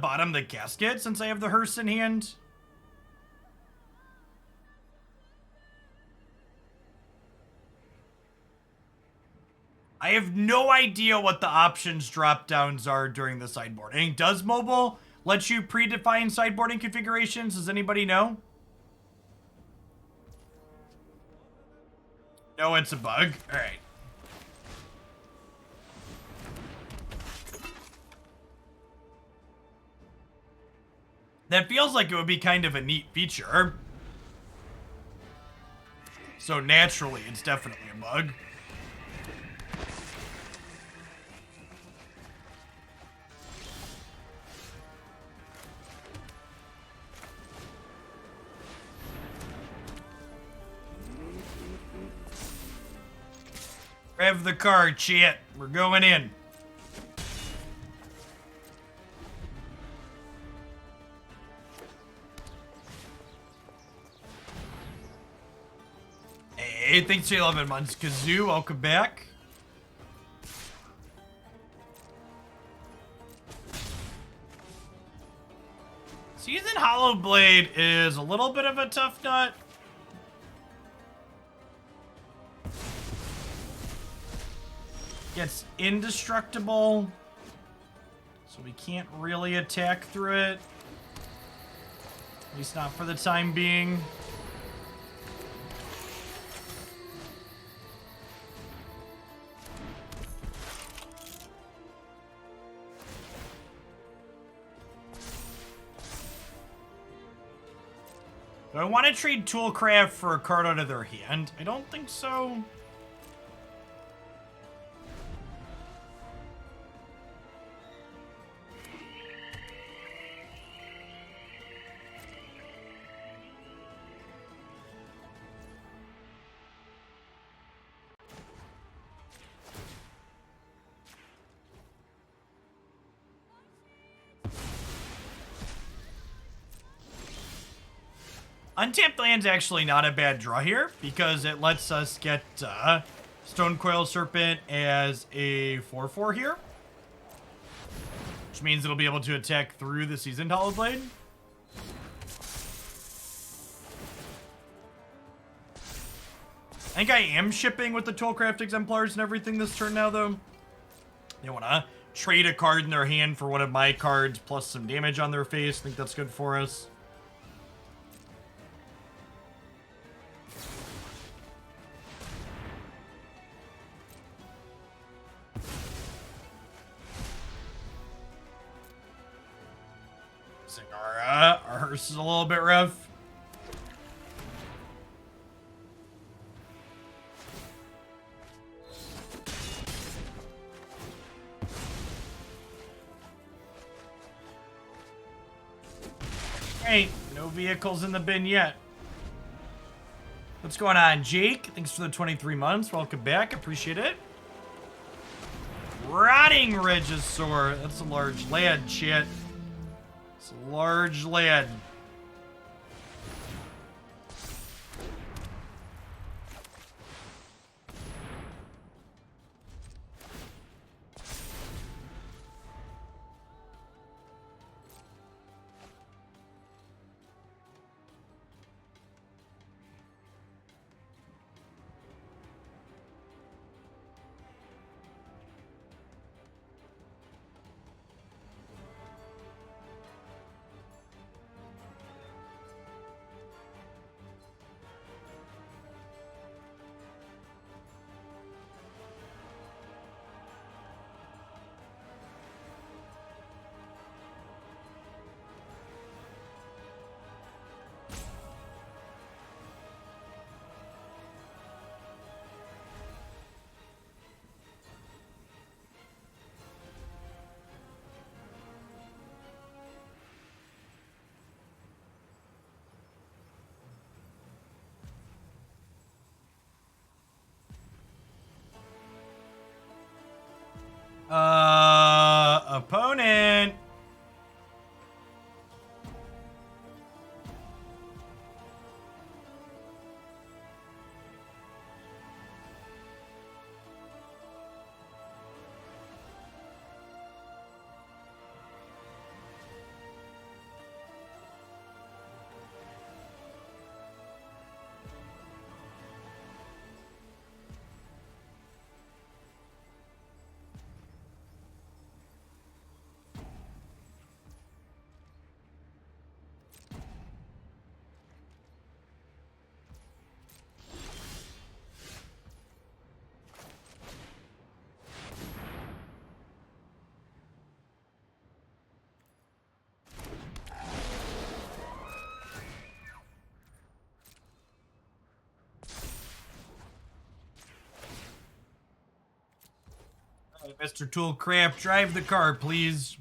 Bottom the casket since I have the hearse in hand. I have no idea what the options drop downs are during the sideboarding. Does mobile let you predefine sideboarding configurations? Does anybody know? No, it's a bug. All right. That feels like it would be kind of a neat feature. So naturally, it's definitely a bug. Rev the car, chat. We're going in. Hey, thanks for 11 months. Kazoo, welcome back. Season Hollow Blade is a little bit of a tough nut. Gets indestructible, so we can't really attack through it. At least not for the time being. Do I want to trade Toolcraft for a card out of their hand? I don't think so. Untapped land's actually not a bad draw here because it lets us get Stonecoil Serpent as a 4/4 here. Which means it'll be able to attack through the Seasoned Hollowblade. I think I am shipping with the Toolcraft Exemplars and everything this turn now, though. They want to trade a card in their hand for one of my cards plus some damage on their face. I think that's good for us. Our hearse is a little bit rough. Hey, no vehicles in the bin yet. What's going on, Jake? Thanks for the 23 months. Welcome back. Appreciate it. Rotting Regisaur. That's a large lad, shit. It's a large lad. Opponent. Hey, Mr. Toolcraft, drive the car, please.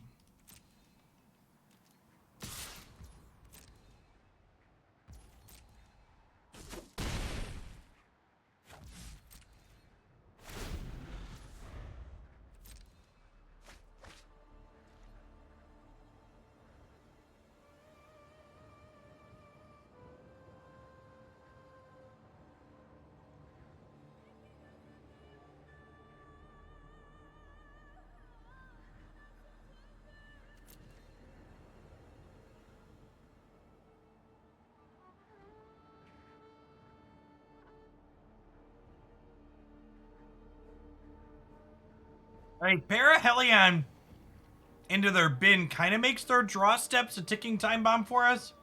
Alright, Parahelion into their bin kind of makes their draw steps a ticking time bomb for us.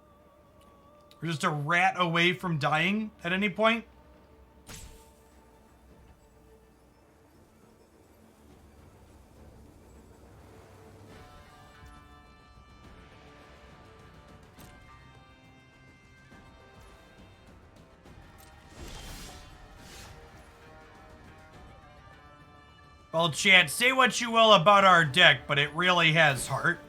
We're just a rat away from dying at any point. Well, chat, say what you will about our deck, but it really has heart.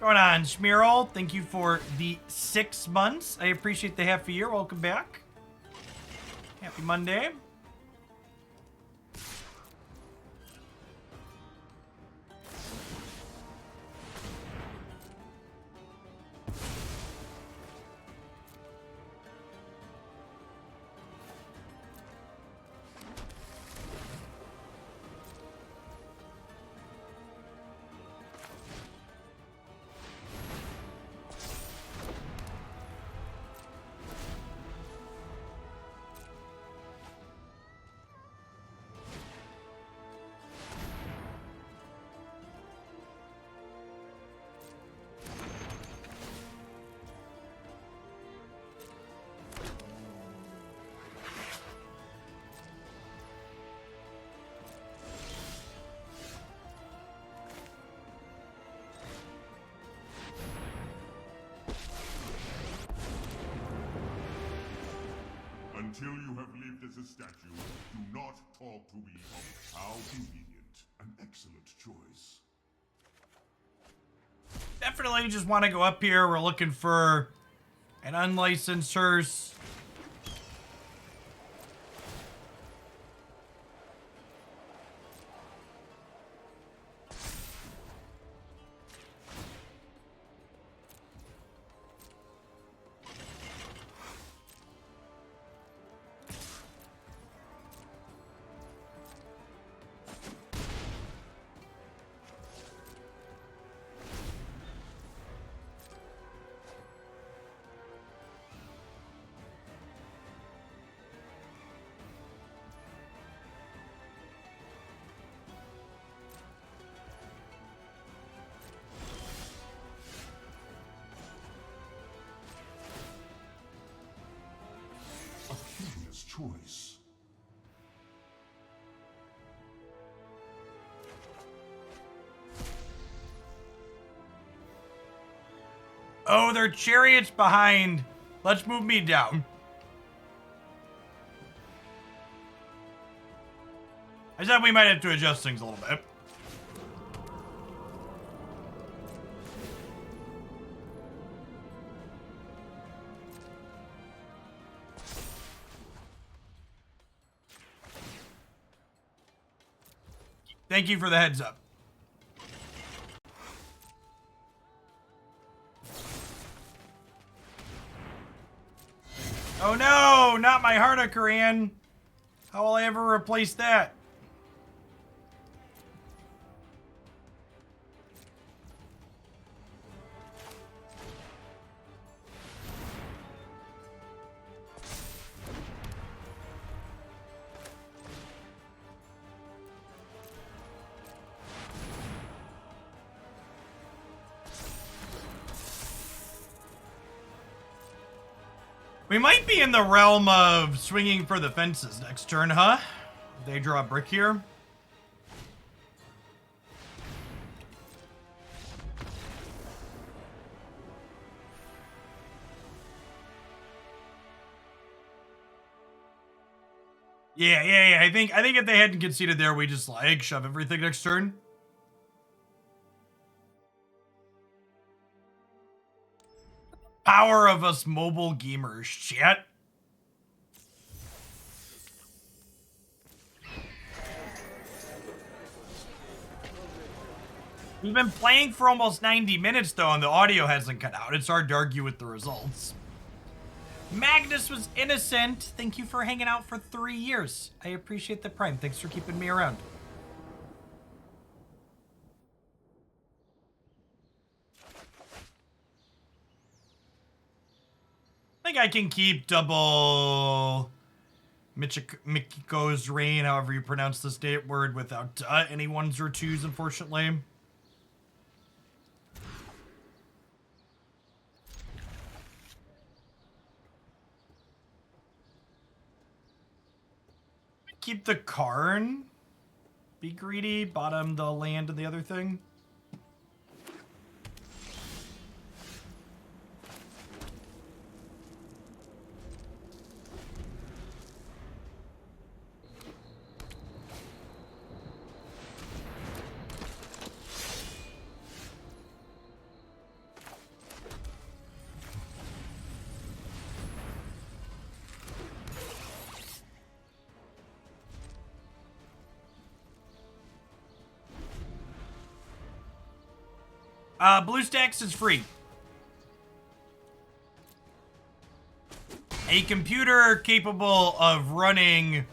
Going on, Schmearl. Thank you for the 6 months. I appreciate the half a year. Welcome back. Happy Monday. Until you have lived as a statue, do not talk to me. How convenient. An excellent choice. Definitely just want to go up here. We're looking for an unlicensed source. Choice. Oh, their chariot's behind. Let's move me down. I said we might have to adjust things a little bit. Thank you for the heads up. Oh no, not my Heart of Kiran. How will I ever replace that? We might be in the realm of swinging for the fences next turn, huh? They draw a brick here. Yeah. I think if they hadn't conceded there, we just like shove everything next turn. Power of us mobile gamers, chat. We've been playing for almost 90 minutes though, and the audio hasn't cut out. It's hard to argue with the results. Magnus was innocent. Thank you for hanging out for 3 years. I appreciate the prime. Thanks for keeping me around. I think I can keep double Michiko's reign, however you pronounce the state word, without any 1s or 2s, unfortunately. Keep the Karn. Be greedy. Bottom the land and the other thing. BlueStacks is free. A computer capable of running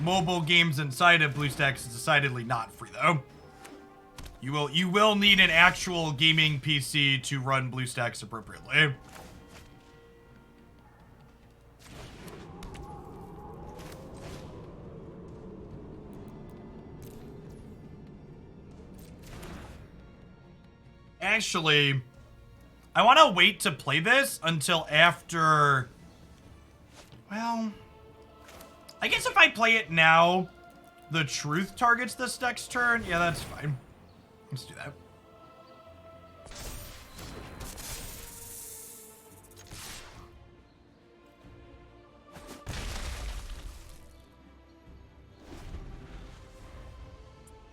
mobile games inside of BlueStacks is decidedly not free, though. You will need an actual gaming PC to run BlueStacks appropriately. Actually, I want to wait to play this until after... Well, I guess if I play it now, the truth targets this next turn. Yeah, that's fine. Let's do that.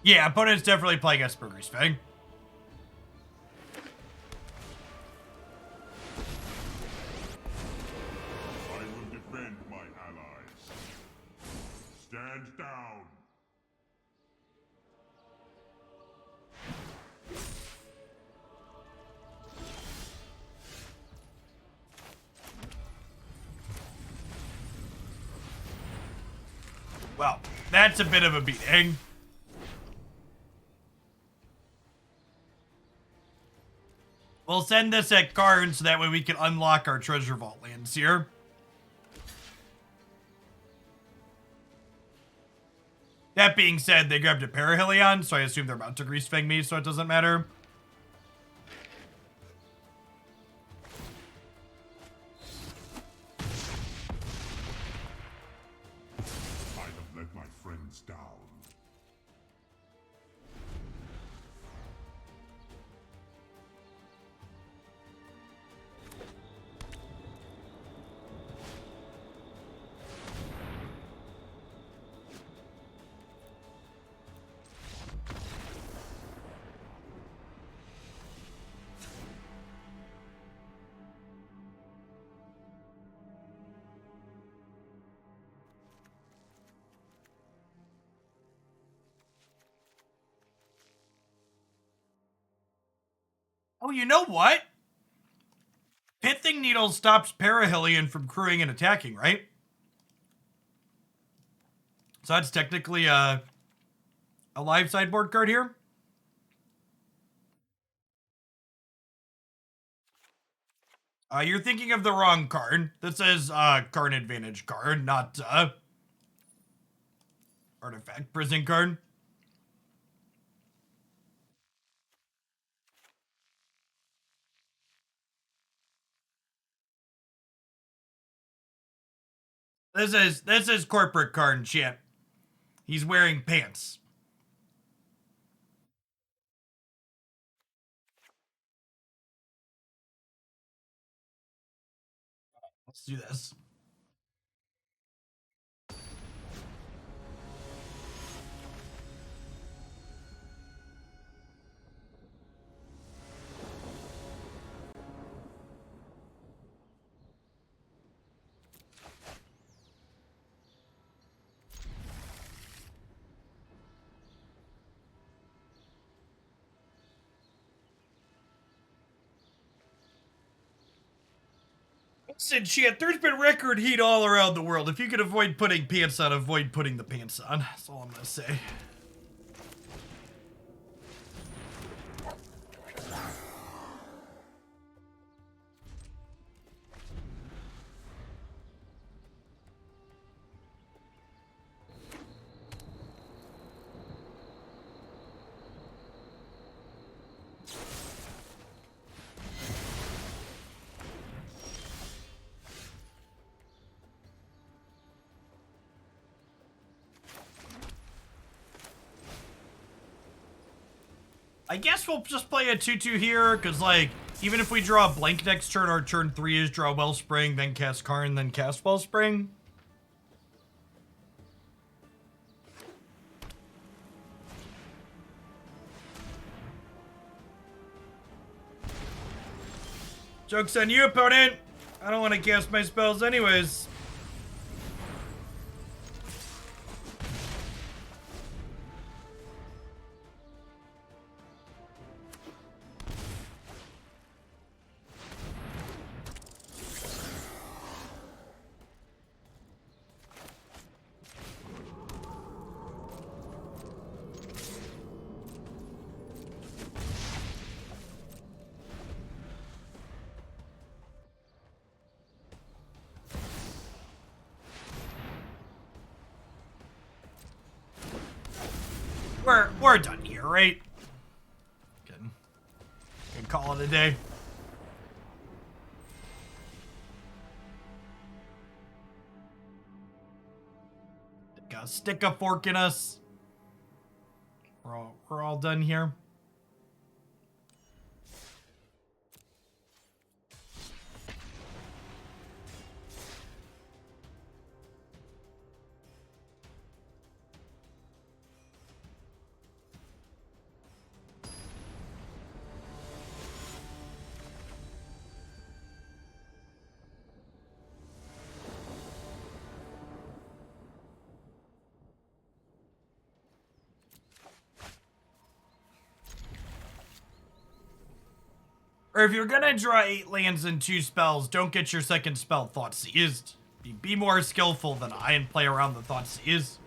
Yeah, opponent's definitely playing Asperger's Fang. Stand down! Well, that's a bit of a beating. We'll send this at Karn so that way we can unlock our treasure vault lands here. That being said, they grabbed a Perihelion, so I assume they're about to Grease Fang me, so it doesn't matter. I have let my friends down. Oh, you know what? Pithing Needle stops Perihelion from crewing and attacking, right? So that's technically a live sideboard card here. You're thinking of the wrong card. This is Karn Advantage card, not Artifact Prison card. This is corporate Karn shit. He's wearing pants. Let's do this. Said shit, there's been record heat all around the world. If you could avoid putting pants on, avoid putting the pants on. That's all I'm gonna say. I guess we'll just play a 2-2 here, because, like, even if we draw a blank next turn, our turn 3 is draw Wellspring, then cast Karn, then cast Wellspring. Joke's on you, opponent! I don't want to cast my spells anyways. We're done here, right? Can call it a day. Stick a fork in us. We're all done here. Or if you're gonna draw 8 lands and 2 spells, don't get your second spell Thoughtseized. Be more skillful than I and play around the Thoughtseize.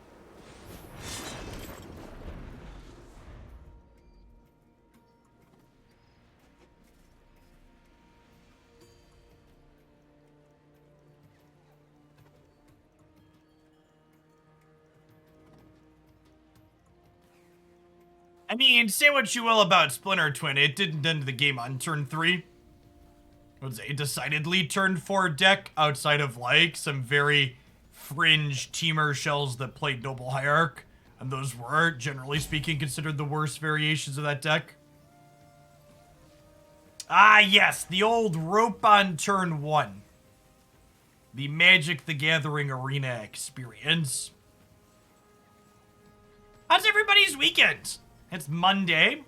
I mean, say what you will about Splinter Twin, it didn't end the game on turn 3. It was a decidedly turn 4 deck outside of, like, some very fringe teamer shells that played Noble Hierarch. And those were, generally speaking, considered the worst variations of that deck. Ah, yes, the old rope on turn 1. The Magic the Gathering Arena experience. How's everybody's weekend? It's Monday.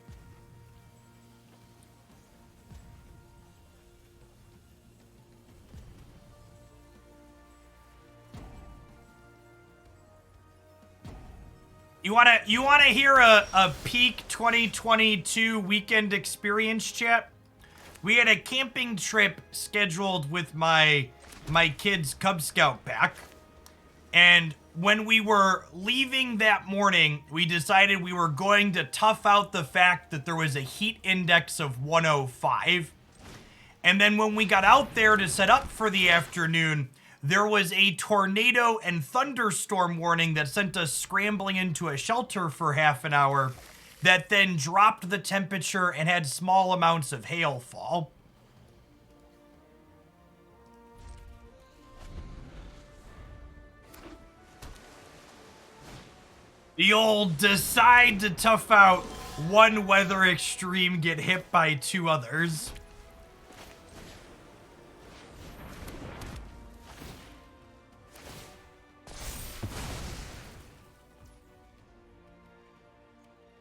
You wanna hear a peak 2022 weekend experience, chat? We had a camping trip scheduled with my kids' Cub Scout pack, and when we were leaving that morning, we decided we were going to tough out the fact that there was a heat index of 105. And then when we got out there to set up for the afternoon, there was a tornado and thunderstorm warning that sent us scrambling into a shelter for half an hour that then dropped the temperature and had small amounts of hail fall. The old decide to tough out one weather extreme, get hit by 2 others.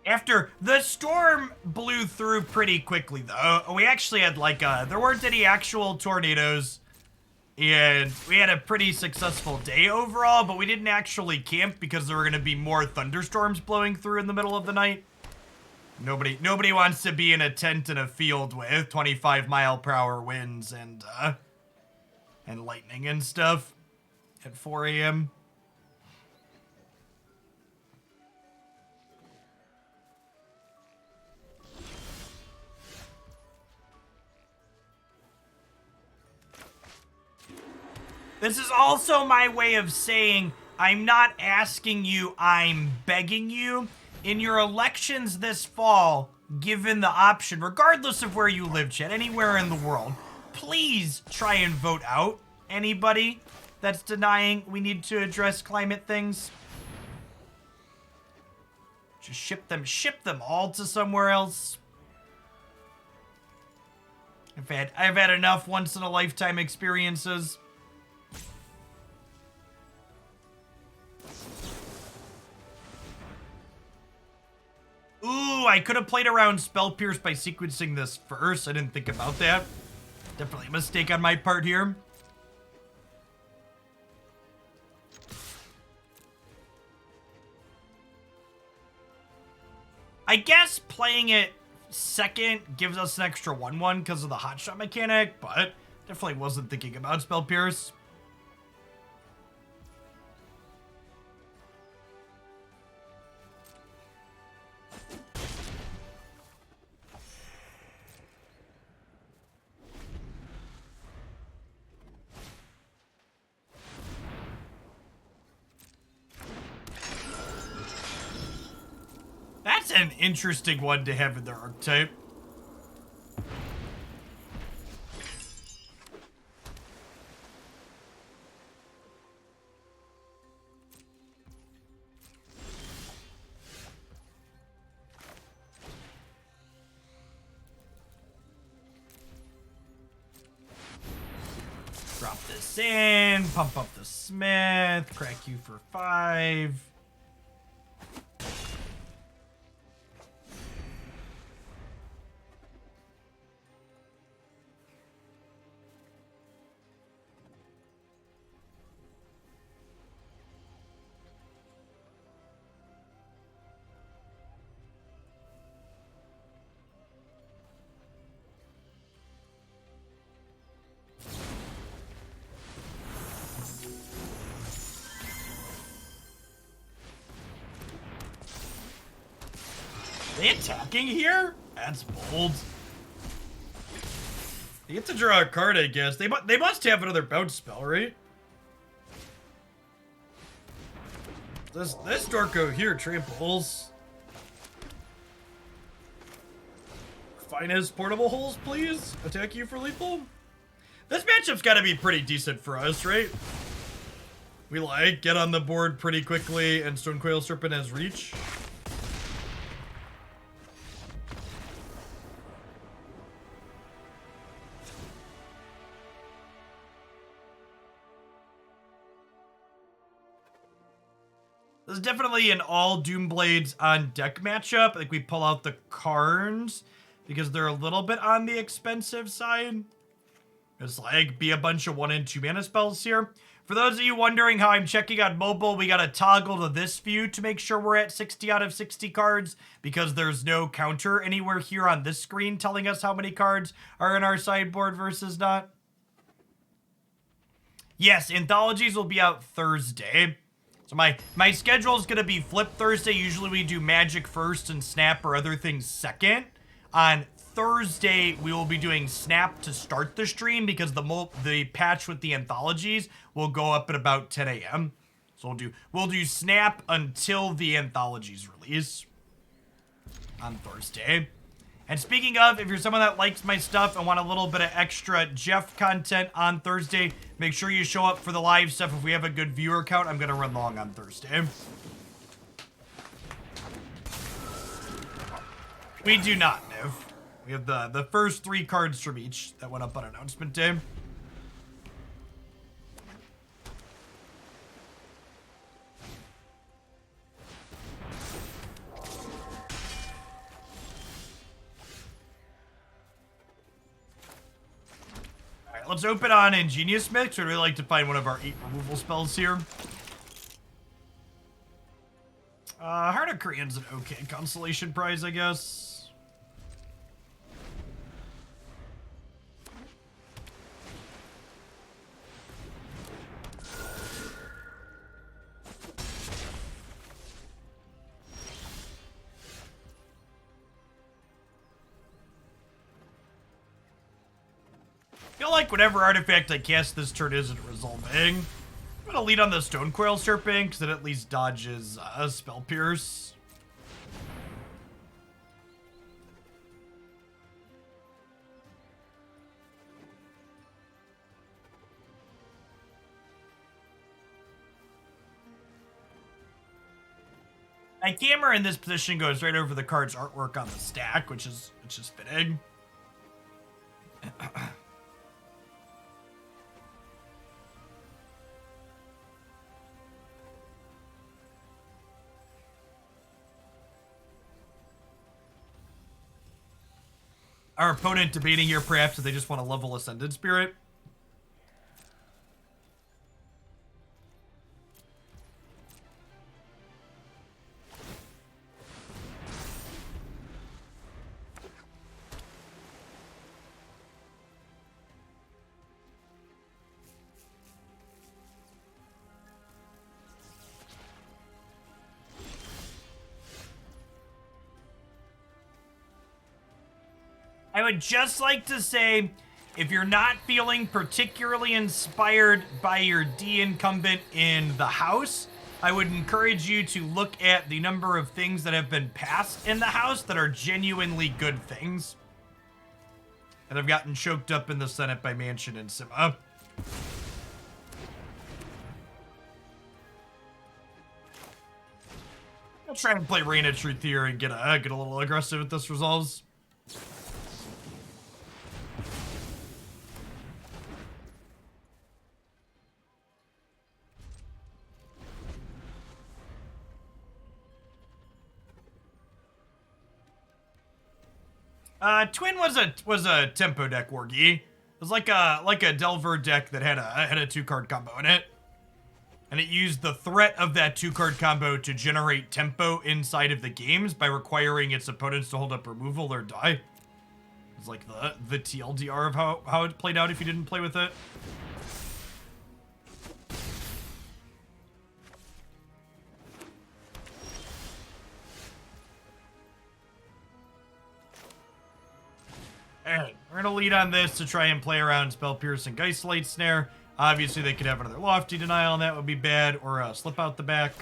After the storm blew through pretty quickly, though, we actually had there weren't any actual tornadoes. And we had a pretty successful day overall, but we didn't actually camp because there were going to be more thunderstorms blowing through in the middle of the night. Nobody wants to be in a tent in a field with 25-mile-per-hour winds and lightning and stuff at 4 a.m. This is also my way of saying I'm not asking you, I'm begging you. In your elections this fall, given the option, regardless of where you live, chat, anywhere in the world, please try and vote out anybody that's denying we need to address climate things. Just ship them all to somewhere else. I've had enough once in a lifetime experiences. Ooh, I could have played around Spell Pierce by sequencing this first. I didn't think about that. Definitely a mistake on my part here. I guess playing it second gives us an extra 1/1 because of the Hotshot Mechanic, but definitely wasn't thinking about Spell Pierce. That's an interesting one to have in their archetype. Drop this in, pump up the Smith, crack you for 5. Are they attacking here? That's bold. They get to draw a card, I guess. They must have another bounce spell, right? This Dorko here tramples. Finest portable holes, please. Attack you for lethal. This matchup's got to be pretty decent for us, right? We like get on the board pretty quickly, and Stonecoil Serpent has reach. This is definitely an all Doomblades on deck matchup. I think we pull out the Karns because they're a little bit on the expensive side. It's like be a bunch of 1 and 2 mana spells here. For those of you wondering how I'm checking on mobile, we got to toggle to this view to make sure we're at 60 out of 60 cards because there's no counter anywhere here on this screen telling us how many cards are in our sideboard versus not. Yes, anthologies will be out Thursday. So my schedule is going to be flipped Thursday. Usually we do Magic first and Snap or other things second. On Thursday, we will be doing Snap to start the stream because the patch with the anthologies will go up at about 10 a.m. So we'll do Snap until the anthologies release on Thursday. And speaking of, if you're someone that likes my stuff and want a little bit of extra Jeff content on Thursday, make sure you show up for the live stuff. If we have a good viewer count, I'm going to run long on Thursday. We do not, Niv. We have the first 3 cards from each that went up on announcement day. Let's open on Ingenious Smith. So I'd really like to find one of our 8 removal spells here. Heart of Kiran's an okay consolation prize, I guess. I feel like whatever artifact I cast this turn isn't resolving. I'm gonna lead on the Stonecoil Serpent because it at least dodges Spell Pierce. My camera in this position goes right over the card's artwork on the stack, which is fitting. Our opponent debating here perhaps if they just want to level Ascended Spirit. I would just like to say, if you're not feeling particularly inspired by your D incumbent in the house, I would encourage you to look at the number of things that have been passed in the house that are genuinely good things. And have gotten choked up in the Senate by Manchin and Sima. I'll try and play Reign of Truth here and get a little aggressive if this resolves. Twin was a tempo deck, Wargy. It was like a Delver deck that had a 2-card combo in it. And it used the threat of that 2-card combo to generate tempo inside of the games by requiring its opponents to hold up removal or die. It's like the TLDR of how it played out if you didn't play with it. Alright, we're gonna lead on this to try and play around Spell Pierce and Geistlight Snare. Obviously, they could have another Lofty Denial, and that would be bad, or Slip Out the Back.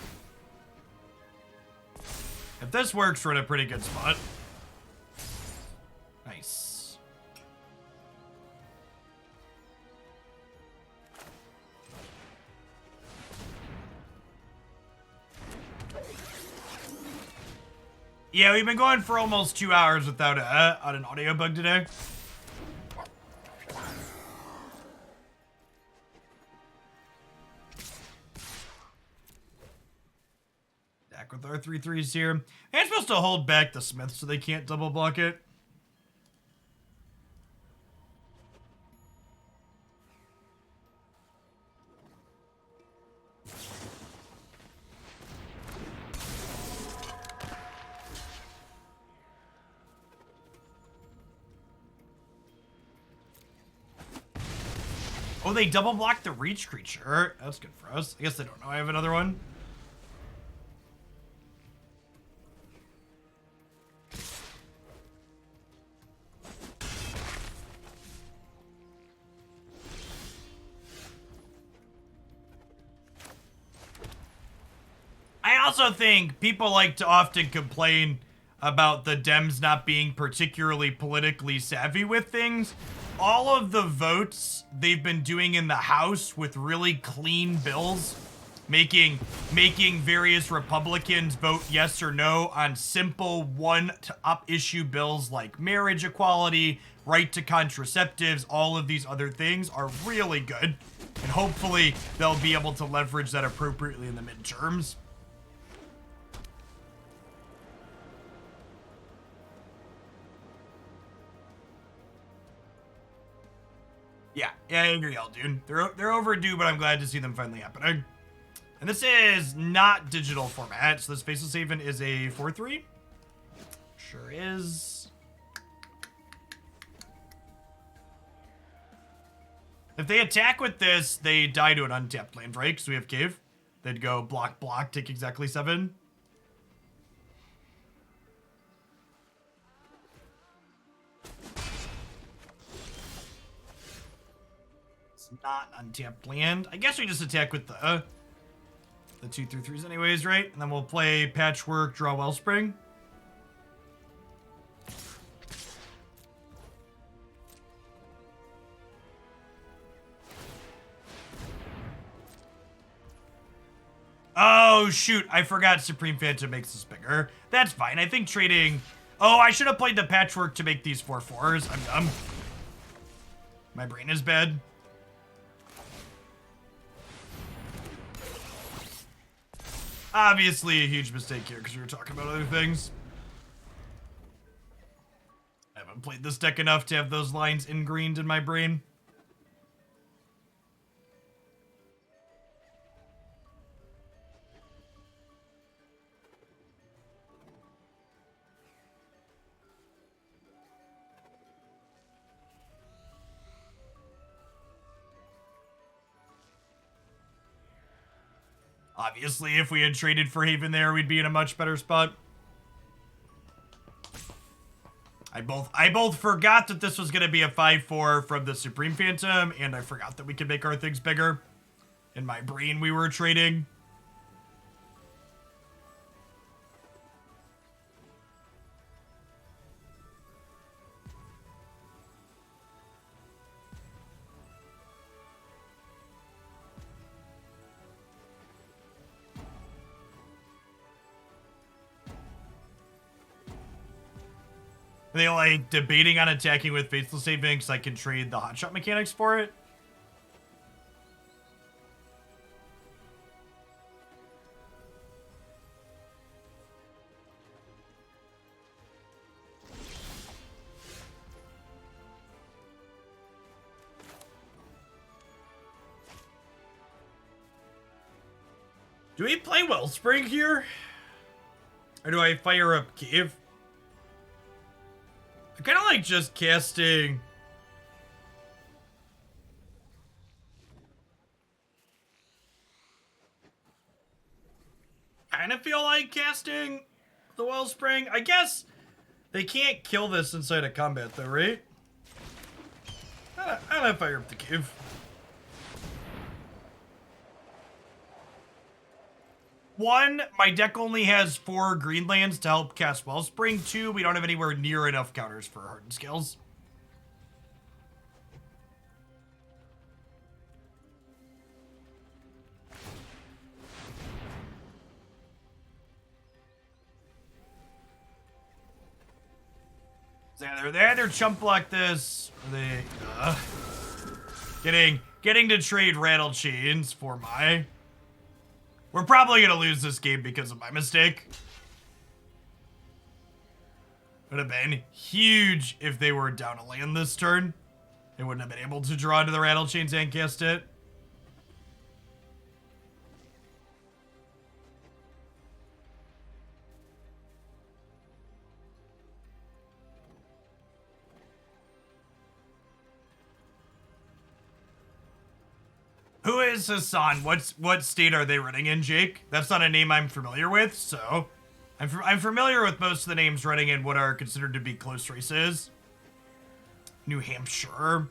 If this works, we're in a pretty good spot. Nice. Yeah, we've been going for almost 2 hours without an audio bug today. Back with our 3/3s here. I'm supposed to hold back the Smith so they can't double block it. Oh, they double blocked the Reach creature. That's good for us. I guess they don't know I have another one. I also think people like to often complain about the Dems not being particularly politically savvy with things. All of the votes they've been doing in the House with really clean bills, making various Republicans vote yes or no on simple one-up issue bills like marriage equality, right to contraceptives, all of these other things are really good. And hopefully they'll be able to leverage that appropriately in the midterms. Yeah, I agree, all dude. They're overdue, but I'm glad to see them finally happening. And this is not digital format, so this Faceless Haven is a 4/3. Sure is. If they attack with this, they die to an untapped land, right? Because we have Cave. They'd go block, block, take exactly 7. Not untapped land. I guess we just attack with the 2/3s anyways, right? And then we'll play Patchwork, draw Wellspring. Oh, shoot. I forgot Supreme Phantom makes this bigger. That's fine. I think trading... Oh, I should have played the Patchwork to make these 4/4s. I'm dumb. My brain is bad. Obviously a huge mistake here because we were talking about other things. I haven't played this deck enough to have those lines ingrained in my brain. Obviously, if we had traded for Haven there, we'd be in a much better spot. I both forgot that this was going to be a 5/4 from the Supreme Phantom, and I forgot that we could make our things bigger. In my brain, we were trading. Are they like debating on attacking with Faithless Saving because I can trade the Hotshot Mechanics for it? Do we play Wellspring here? Or do I fire up Cave? I kind of like just casting... kind of feel like casting the Wellspring. I guess they can't kill this inside of combat though, right? I don't fire up the Cave. One, my deck only has 4 green lands to help cast Wellspring. 2, we don't have anywhere near enough counters for Hardened Scales. So yeah, they either chump block this, or they getting to trade Rattle Chains for my... We're probably going to lose this game because of my mistake. Would have been huge if they were down a land this turn. They wouldn't have been able to draw into the Rattle Chains and cast it. Who is Hassan? What state are they running in, Jake? That's not a name I'm familiar with, so... I'm familiar with most of the names running in what are considered to be close races. New Hampshire.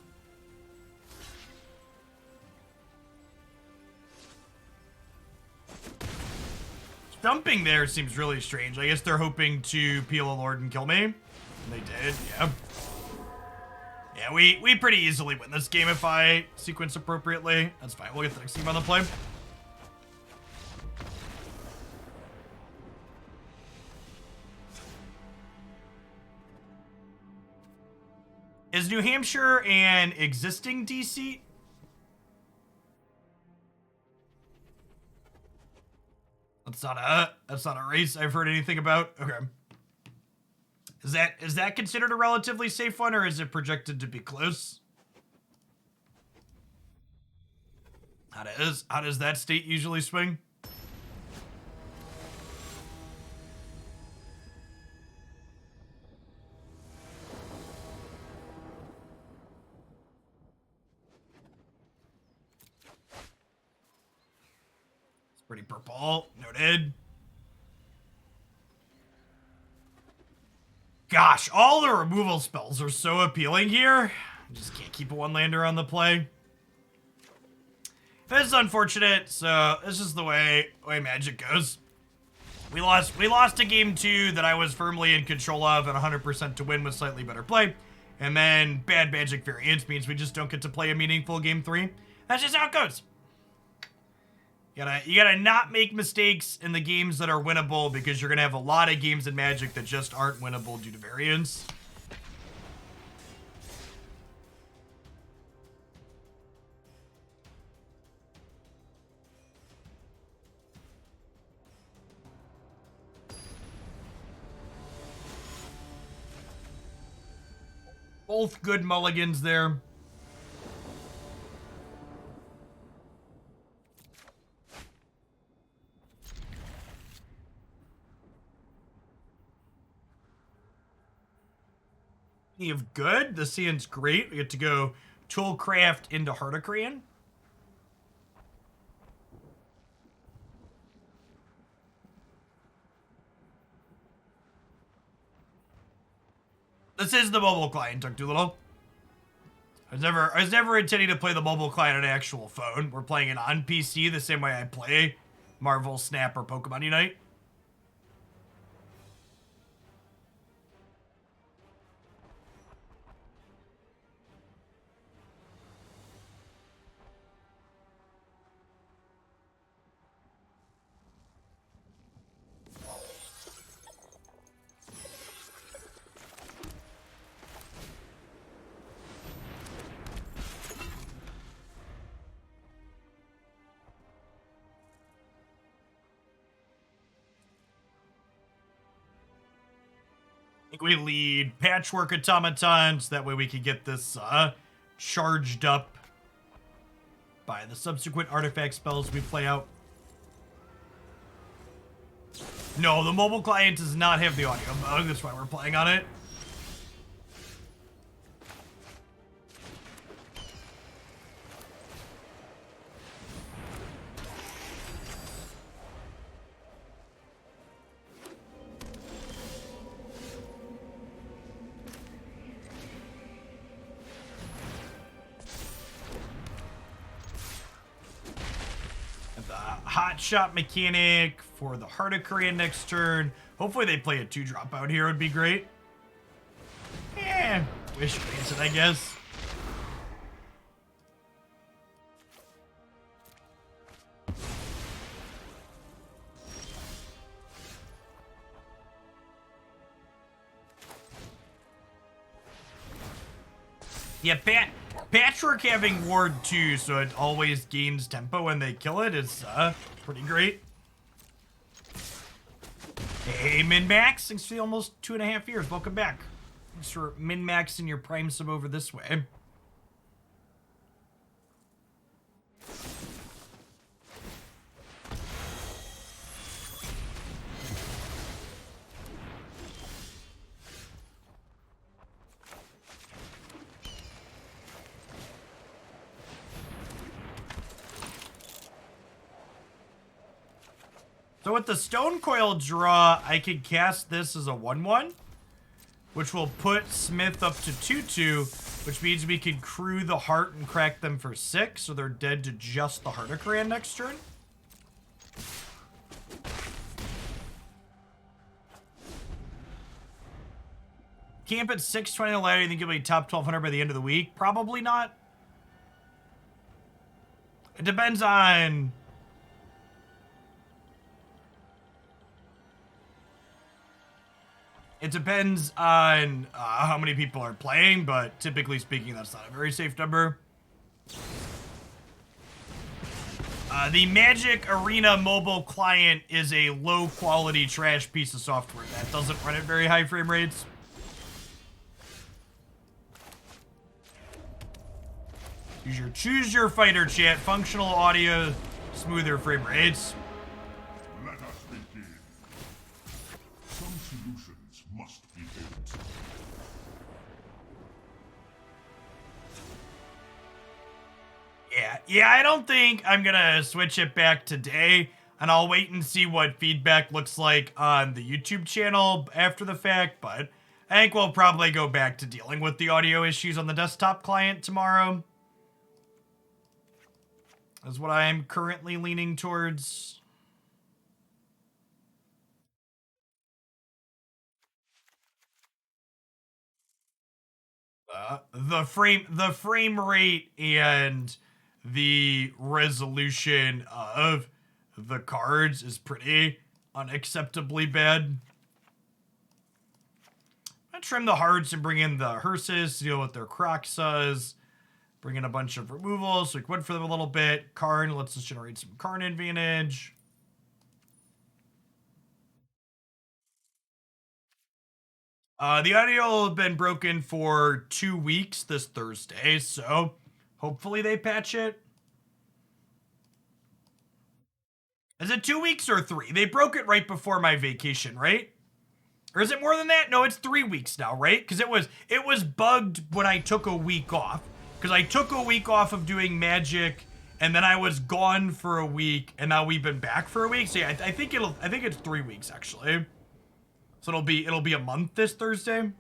Dumping there seems really strange. I guess they're hoping to peel a Lord and kill me. And they did, yeah. Yeah, we pretty easily win this game if I sequence appropriately. That's fine. We'll get the next team on the play. Is New Hampshire an existing DC? That's not a race I've heard anything about. Okay. Is that considered a relatively safe one, or is it projected to be close? How does that state usually swing? It's pretty purple. Noted. Gosh, all the removal spells are so appealing here. I just can't keep a one-lander on the play. This is unfortunate, so this is the way Magic goes. We lost a game 2 that I was firmly in control of and 100% to win with slightly better play. And then bad Magic variance means we just don't get to play a meaningful game 3. That's just how it goes. You gotta not make mistakes in the games that are winnable, because you're gonna have a lot of games in Magic that just aren't winnable due to variance. Both good mulligans there. Speaking of good, the Scion's great. We get to go Toolcraft into Heart of Kiran. This is the mobile client, Tuck Doolittle. I was never intending to play the mobile client on an actual phone. We're playing it on PC the same way I play Marvel Snap or Pokemon Unite. think we lead Patchwork Automaton, so that way we can get this charged up by the subsequent artifact spells we play out. No, the mobile client does not have the audio mode. That's why we're playing on it. Hotshot Mechanic for the Heart of Kiran next turn. Hopefully they play a 2-drop out here. Would be great. Wish granted, I guess. Yeah, Patchwork having Ward 2, so it always gains tempo when they kill it, is pretty great. Hey, Min-Max, thanks for the almost 2.5 years. Welcome back. Thanks for min-maxing your Prime sub over this way. So with the Stonecoil draw, I can cast this as a 1/1, which will put Smith up to 2/2, which means we can crew the Heart and crack them for 6, so they're dead to just the Heart of Kiran next turn. Camp at 620 the ladder, you think you'll be top 1200 by the end of the week? Probably not. It depends on... It depends on how many people are playing, but typically speaking, that's not a very safe number. The Magic Arena mobile client is a low-quality trash piece of software that doesn't run at very high frame rates. Choose your fighter, chat. Functional audio, smoother frame rates. Let us begin. Some solutions must be built. Yeah, I don't think I'm gonna switch it back today, and I'll wait and see what feedback looks like on the YouTube channel after the fact, but I think we'll probably go back to dealing with the audio issues on the desktop client tomorrow. Is what I'm currently leaning towards. The frame rate and the resolution of the cards is pretty unacceptably bad. I'm gonna trim the hearts and bring in the hearses to deal with their Croxas. Bring in a bunch of removals, so we went for them a little bit. Karn lets us generate some Karn advantage. The audio will have been broken for 2 weeks this Thursday, so hopefully they patch it. Is it 2 weeks or 3? They broke it right before my vacation, right? Or is it more than that? No, it's 3 weeks now, right? Because it was bugged when I took a week off. Because I took a week off of doing Magic, and then I was gone for a week, and now we've been back for a week. So yeah, I think it's 3 weeks actually. So it'll be a month this Thursday.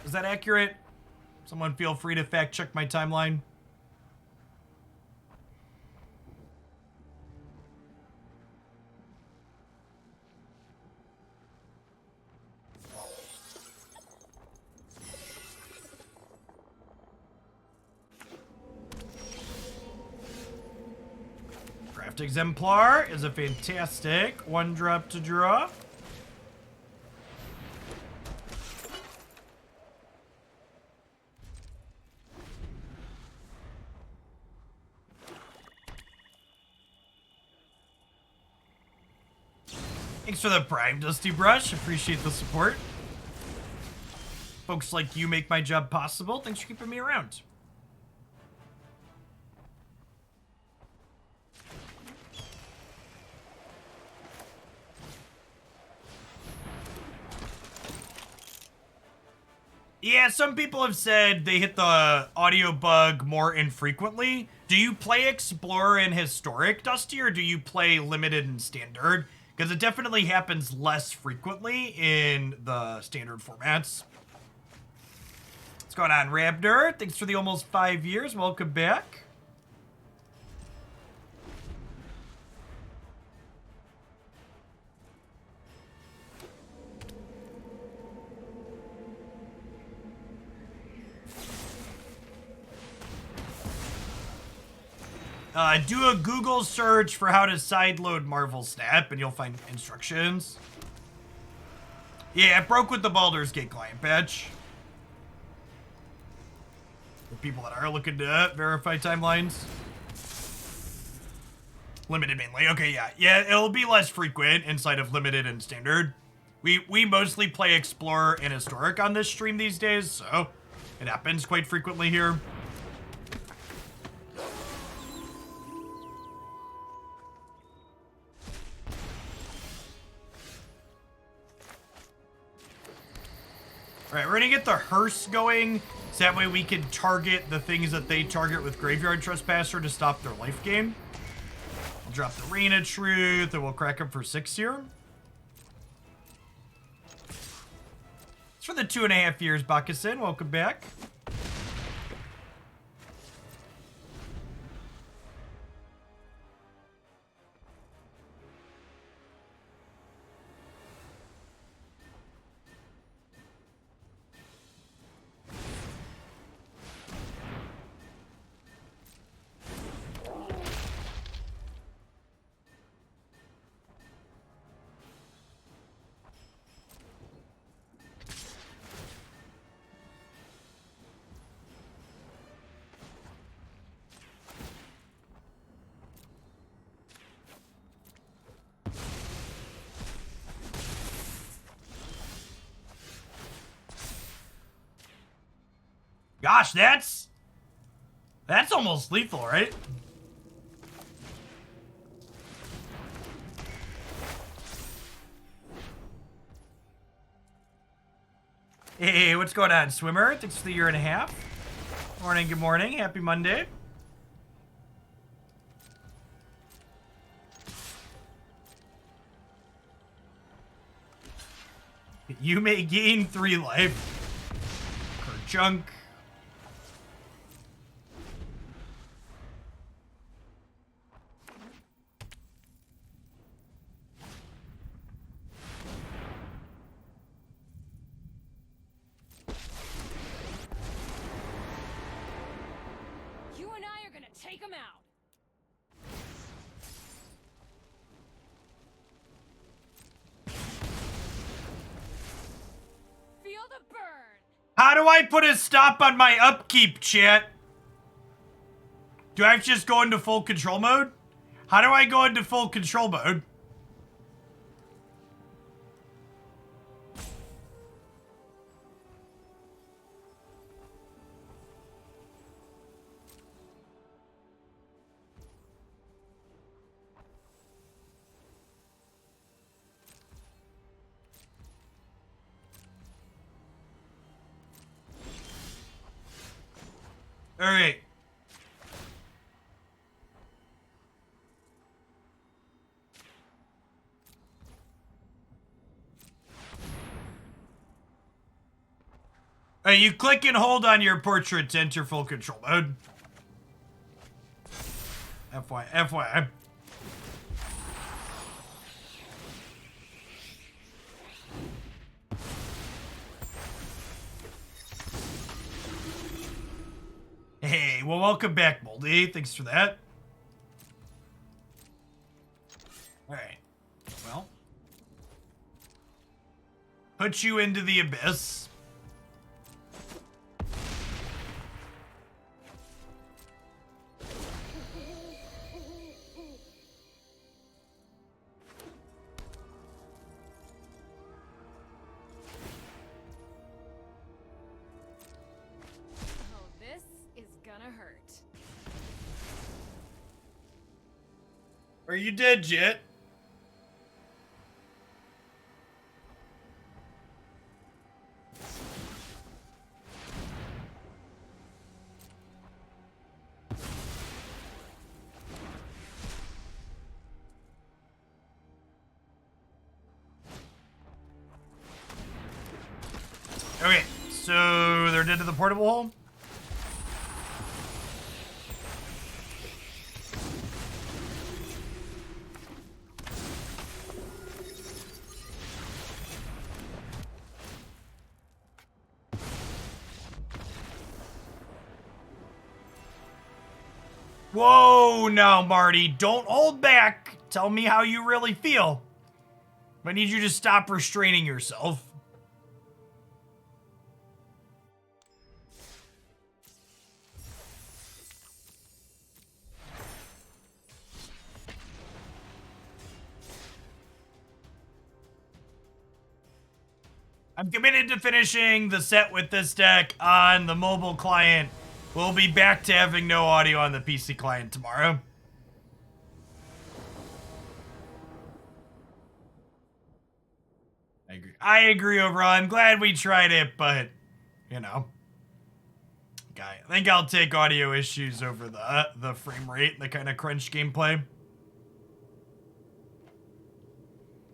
Is that accurate? Someone feel free to fact check my timeline. Exemplar is a fantastic 1-drop to draw. Thanks for the Prime, Dusty Brush. Appreciate the support. Folks like you make my job possible. Thanks for keeping me around. Yeah, some people have said they hit the audio bug more infrequently. Do you play Explorer and Historic, Dusty, or do you play Limited and Standard? Because it definitely happens less frequently in the standard formats. What's going on, Raptor? Thanks for the almost 5 years. Welcome back. Do a Google search for how to sideload Marvel Snap, and you'll find instructions. Yeah, it broke with the Baldur's Gate client patch. For people that are looking to verify timelines. Limited mainly. Okay, yeah. Yeah, it'll be less frequent inside of Limited and Standard. We mostly play Explorer and Historic on this stream these days, so it happens quite frequently here. All right, we're gonna get the hearse going, so that way we can target the things that they target with Graveyard Trespasser to stop their life gain. We'll drop the Rain of Truth, and we'll crack them for 6 here. It's for the 2.5 years, Bakusin. Welcome back. Gosh, that's almost lethal, right? Hey, what's going on, Swimmer? Thanks for the 1.5 years. Morning, good morning. Happy Monday. You may gain 3 life. Kerchunk. Take him out. Feel the burn. How do I put a stop on my upkeep, chat? Do I have to just go into full control mode? How do I go into full control mode? All right. You click and hold on your portrait to enter full control mode. FYI. Hey, well, welcome back, Moldy. Thanks for that. All right. Well. Put you into the abyss. Are you dead, Jet? Okay, so they're dead to the portable hole? Whoa, now, Marty, don't hold back. Tell me how you really feel. I need you to stop restraining yourself. I'm committed to finishing the set with this deck on the mobile client. We'll be back to having no audio on the PC client tomorrow. I agree overall. I'm glad we tried it, but, you know. Okay, I think I'll take audio issues over the frame rate, the kind of crunch gameplay.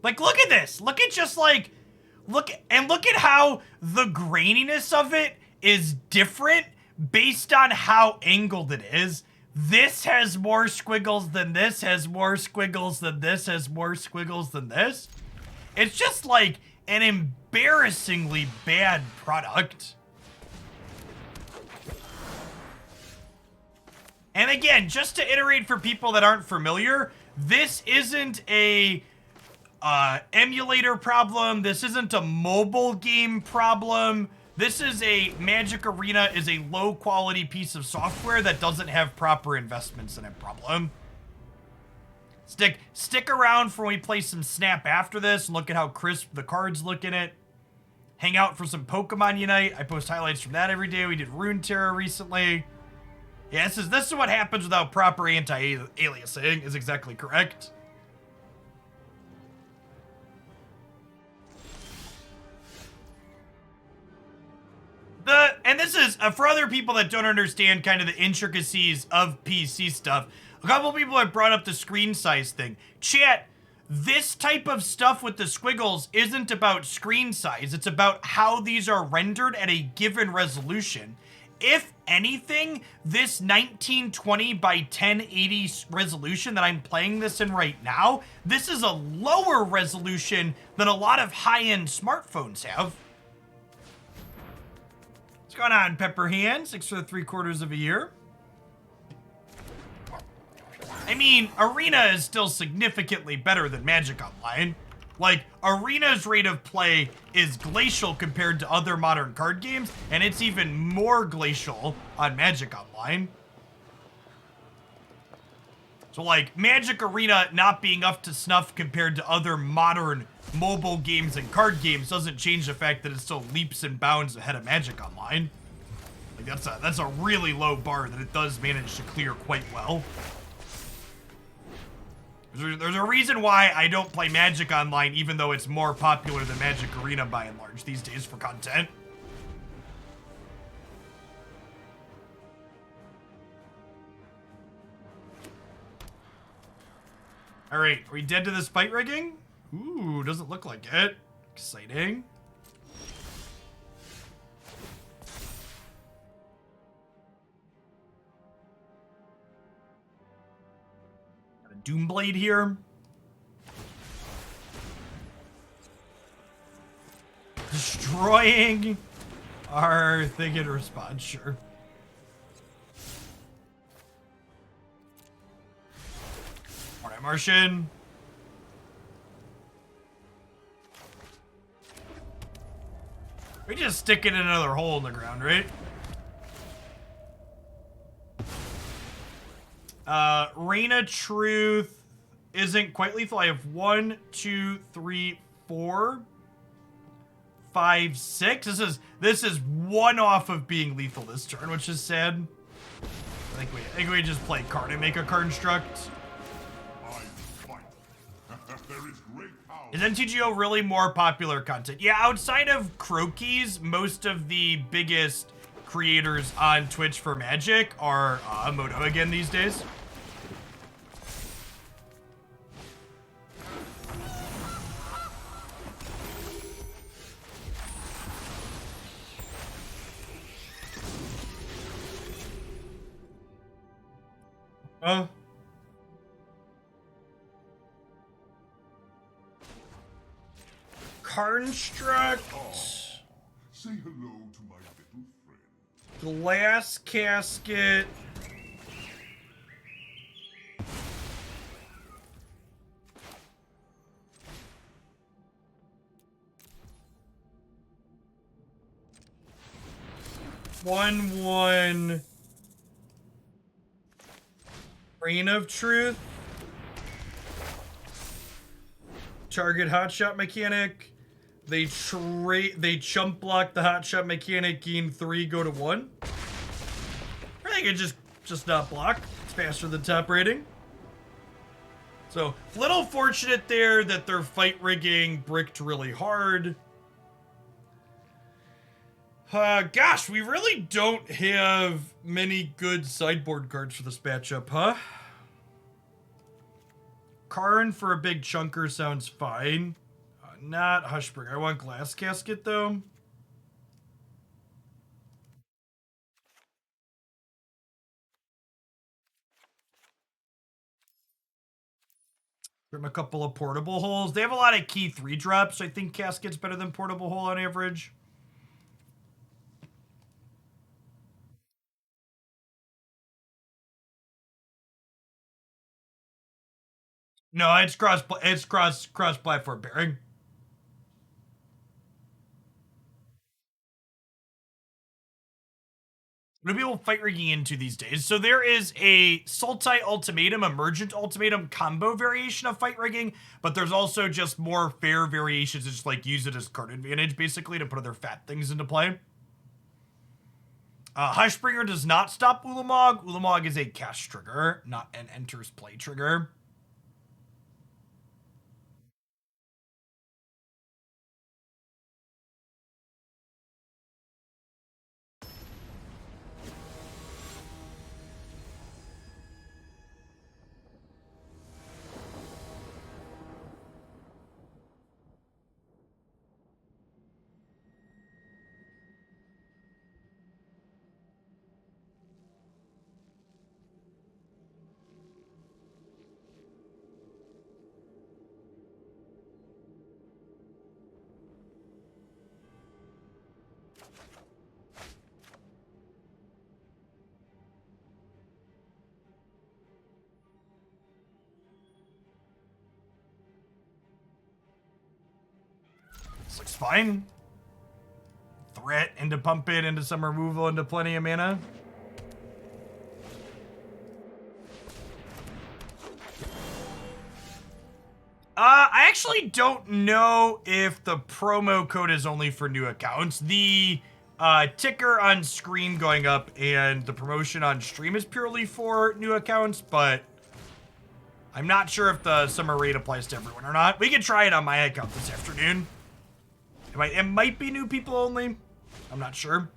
Like, look at this. Look at just, like, look at how the graininess of it is different based on how angled it is. This has more squiggles than this, has more squiggles than this, has more squiggles than this. It's just, like, an embarrassingly bad product. And again, just to iterate for people that aren't familiar, this isn't a emulator problem. This isn't a mobile game problem. This is a Magic Arena is a low quality piece of software that doesn't have proper investments in it problem. Stick around for when we play some Snap after this. Look at how crisp the cards look in it. Hang out for some Pokemon Unite. I post highlights from that every day. We did Rune Terror recently. Yeah, this is what happens without proper anti-aliasing, is exactly correct. And this is, for other people that don't understand kind of the intricacies of PC stuff, a couple people have brought up the screen size thing. Chat, this type of stuff with the squiggles isn't about screen size. It's about how these are rendered at a given resolution. If anything, this 1920 by 1080 resolution that I'm playing this in right now, this is a lower resolution than a lot of high-end smartphones have. What's going on, Pepperhand? 6 for the 3/4 of a year. I mean, Arena is still significantly better than Magic Online. Like, Arena's rate of play is glacial compared to other modern card games, and it's even more glacial on Magic Online. So, like, Magic Arena not being up to snuff compared to other modern mobile games and card games doesn't change the fact that it still leaps and bounds ahead of Magic Online. Like, that's a really low bar that it does manage to clear quite well. There's a reason why I don't play Magic Online, even though it's more popular than Magic Arena by and large these days for content. All right, are we dead to the spite rigging? Ooh, doesn't look like it. Exciting. Got a Doomblade here. Destroying our thing in response, sure. Alright, Martian. We just stick it in another hole in the ground, right? Reign of Truth isn't quite lethal. I have 1, 2, 3, 4, 5, 6. This is one off of being lethal this turn, which is sad. I think we just play Karn and make a Karn struct. There is great power. Is NTGO really more popular content? Yeah, outside of Croakies, most of the biggest creators on Twitch for Magic are Moto again these days. Construct. Say hello to my little friend. Glass Casket. One. Reign of Truth. Target Hotshot Mechanic. They chump block the Hotshot Mechanic, gain 3, go to 1. Or they could just not block. It's faster than top rating. So, little fortunate there that their fight rigging bricked really hard. Gosh, we really don't have many good sideboard cards for this matchup, huh? Karn for a big chunker sounds fine. Not Hushbringer. I want Glass Casket, though. From a couple of portable holes. They have a lot of key 3 drops, so I think Casket's better than portable hole on average. No, it's cross platform pairing. What do people fight rigging into these days? So there is a Sultai Ultimatum, Emergent Ultimatum combo variation of fight rigging, but there's also just more fair variations to just like use it as card advantage basically to put other fat things into play. Hushbringer does not stop Ulamog. Ulamog is a cast trigger, not an enters play trigger. This looks fine. Threat into pump it, into some removal, into plenty of mana. I actually don't know if the promo code is only for new accounts. The ticker on screen going up and the promotion on stream is purely for new accounts, but I'm not sure if the summer rate applies to everyone or not. We can try it on my account this afternoon. It might be new people only. I'm not sure.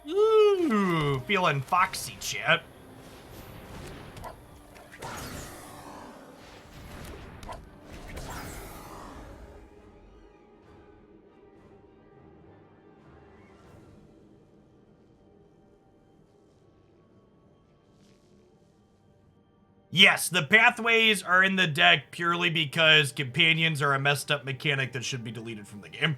Ooh, feeling foxy, chat. Yes, the pathways are in the deck purely because companions are a messed up mechanic that should be deleted from the game.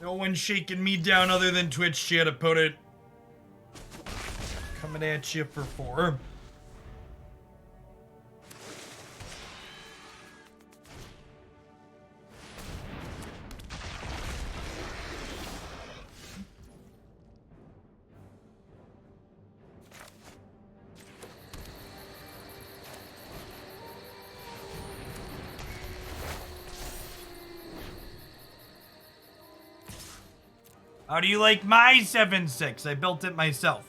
No one's shaking me down other than Twitch chat, opponent. Coming at you for 4. How do you like my 7-6? I built it myself.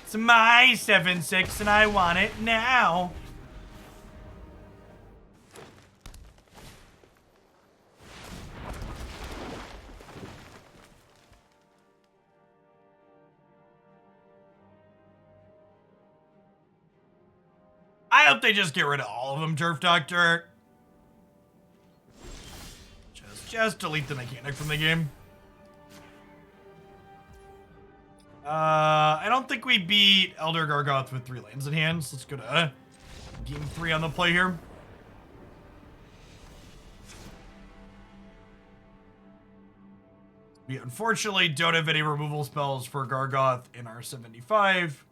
It's my 7-6 and I want it now. I hope they just get rid of all of them, Turf Doctor. Just delete the mechanic from the game. I don't think we beat Elder Gargoth with 3 lands in hand, so let's go to game 3 on the play here. We unfortunately don't have any removal spells for Gargoth in our 75.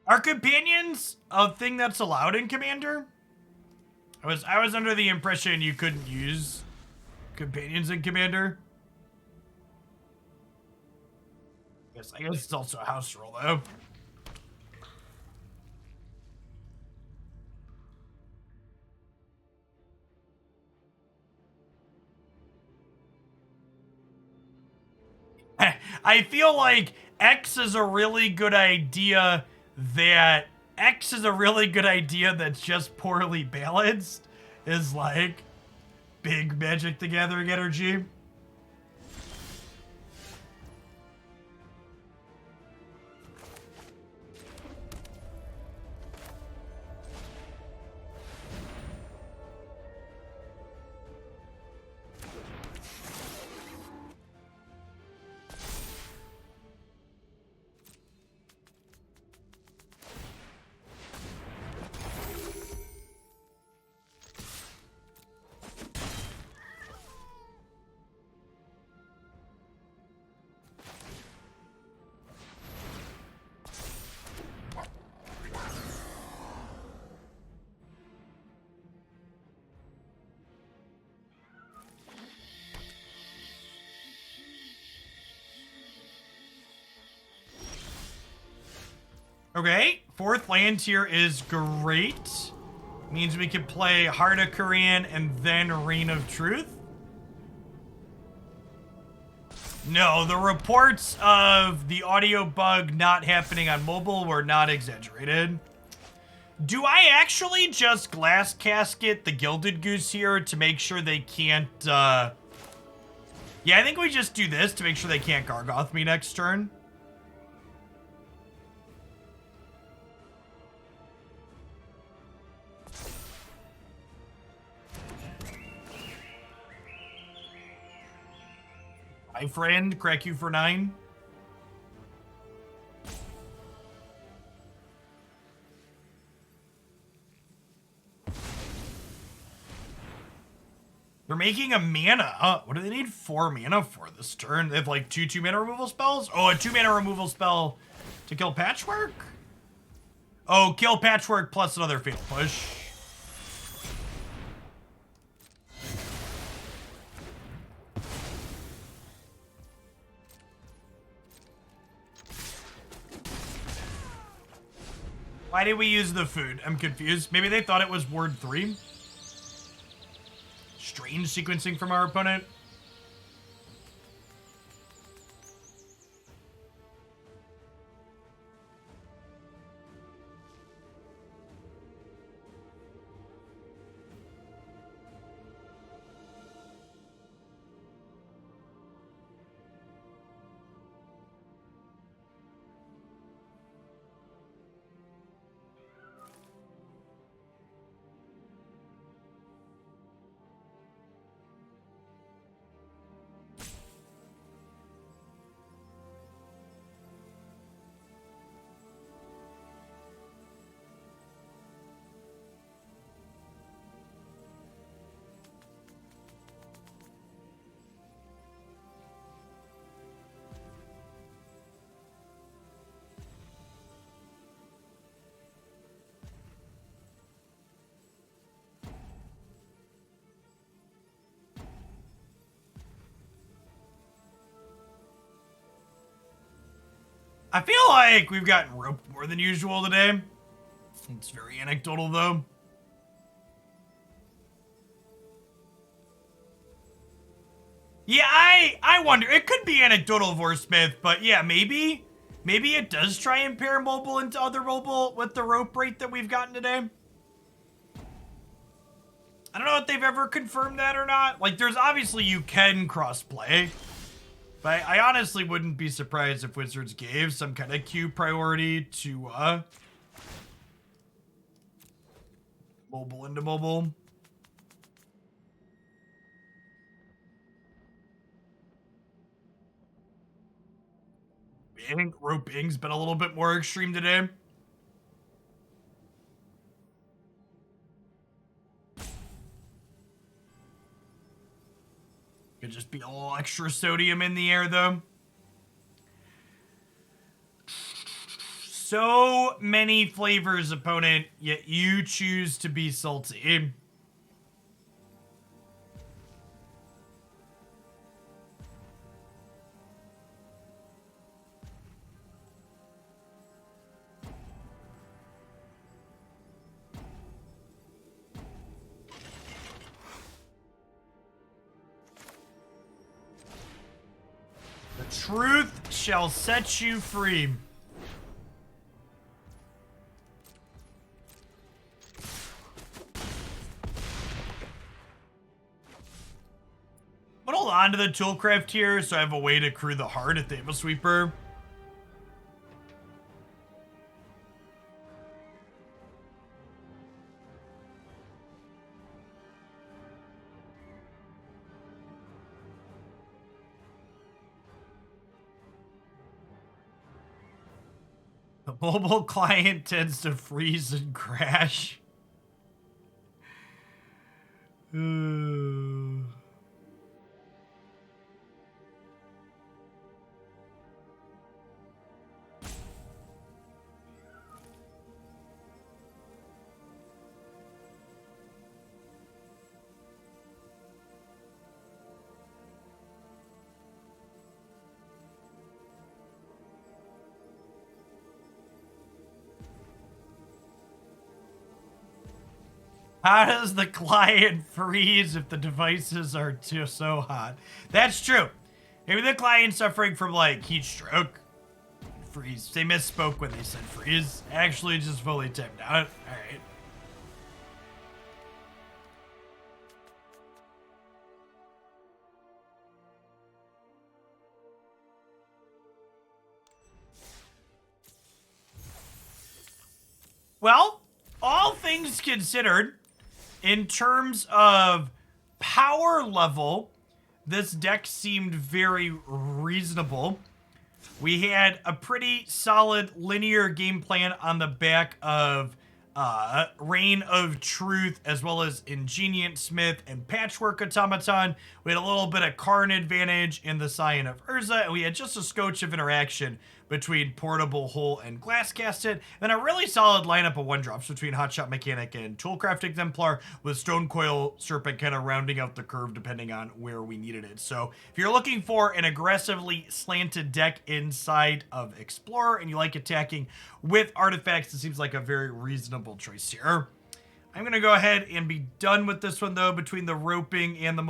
Are companions a thing that's allowed in Commander? I was under the impression you couldn't use companions in Commander. I guess it's also a house rule though. I feel like X is a really good idea that's just poorly balanced is like big Magic the Gathering energy. Okay, 4th land here is great. Means we can play Heart of Kiran and then Reign of Truth. No, the reports of the audio bug not happening on mobile were not exaggerated. Do I actually just Glass Casket the Gilded Goose here to make sure they can't, Yeah, I think we just do this to make sure they can't Gargoth me next turn. My friend, crack you for 9. They're making a mana. What do they need 4 mana for this turn? They have like 2 2-mana removal spells? Oh, a 2-mana removal spell to kill Patchwork? Oh, kill Patchwork plus another Fatal Push. Why did we use the food? I'm confused. Maybe they thought it was word 3. Strange sequencing from our opponent. I feel like we've gotten roped more than usual today. It's very anecdotal, though. Yeah, I wonder. It could be anecdotal for Smith, but yeah, maybe. Maybe it does try and pair mobile into other mobile with the rope rate that we've gotten today. I don't know if they've ever confirmed that or not. Like, there's obviously you can cross-play. But I honestly wouldn't be surprised if Wizards gave some kind of queue priority to, mobile into mobile. I think roping's been a little bit more extreme today. Could just be a little extra sodium in the air, though. So many flavors, opponent, yet you choose to be salty. The truth shall set you free. But hold on to the Toolcraft here, so I have a way to crew the heart if they have a sweeper. The mobile client tends to freeze and crash. How does the client freeze if the devices are so hot? That's true. Maybe the client's suffering from, like, heat stroke. Freeze. They misspoke when they said freeze. Actually, just fully timed out. Alright. Well, all things considered, in terms of power level, this deck seemed very reasonable. We had a pretty solid linear game plan on the back of Reign of Truth, as well as Ingenious Smith and Patchwork Automaton. We had a little bit of Karn advantage in the Scion of Urza, and we had just a scotch of interaction between Portable Hole and Glass Casket, then a really solid lineup of one-drops between Hotshot Mechanic and Toolcraft Exemplar, with Stonecoil Serpent kind of rounding out the curve depending on where we needed it. So if you're looking for an aggressively slanted deck inside of Explorer and you like attacking with artifacts, it seems like a very reasonable choice here. I'm going to go ahead and be done with this one, though, between the roping and the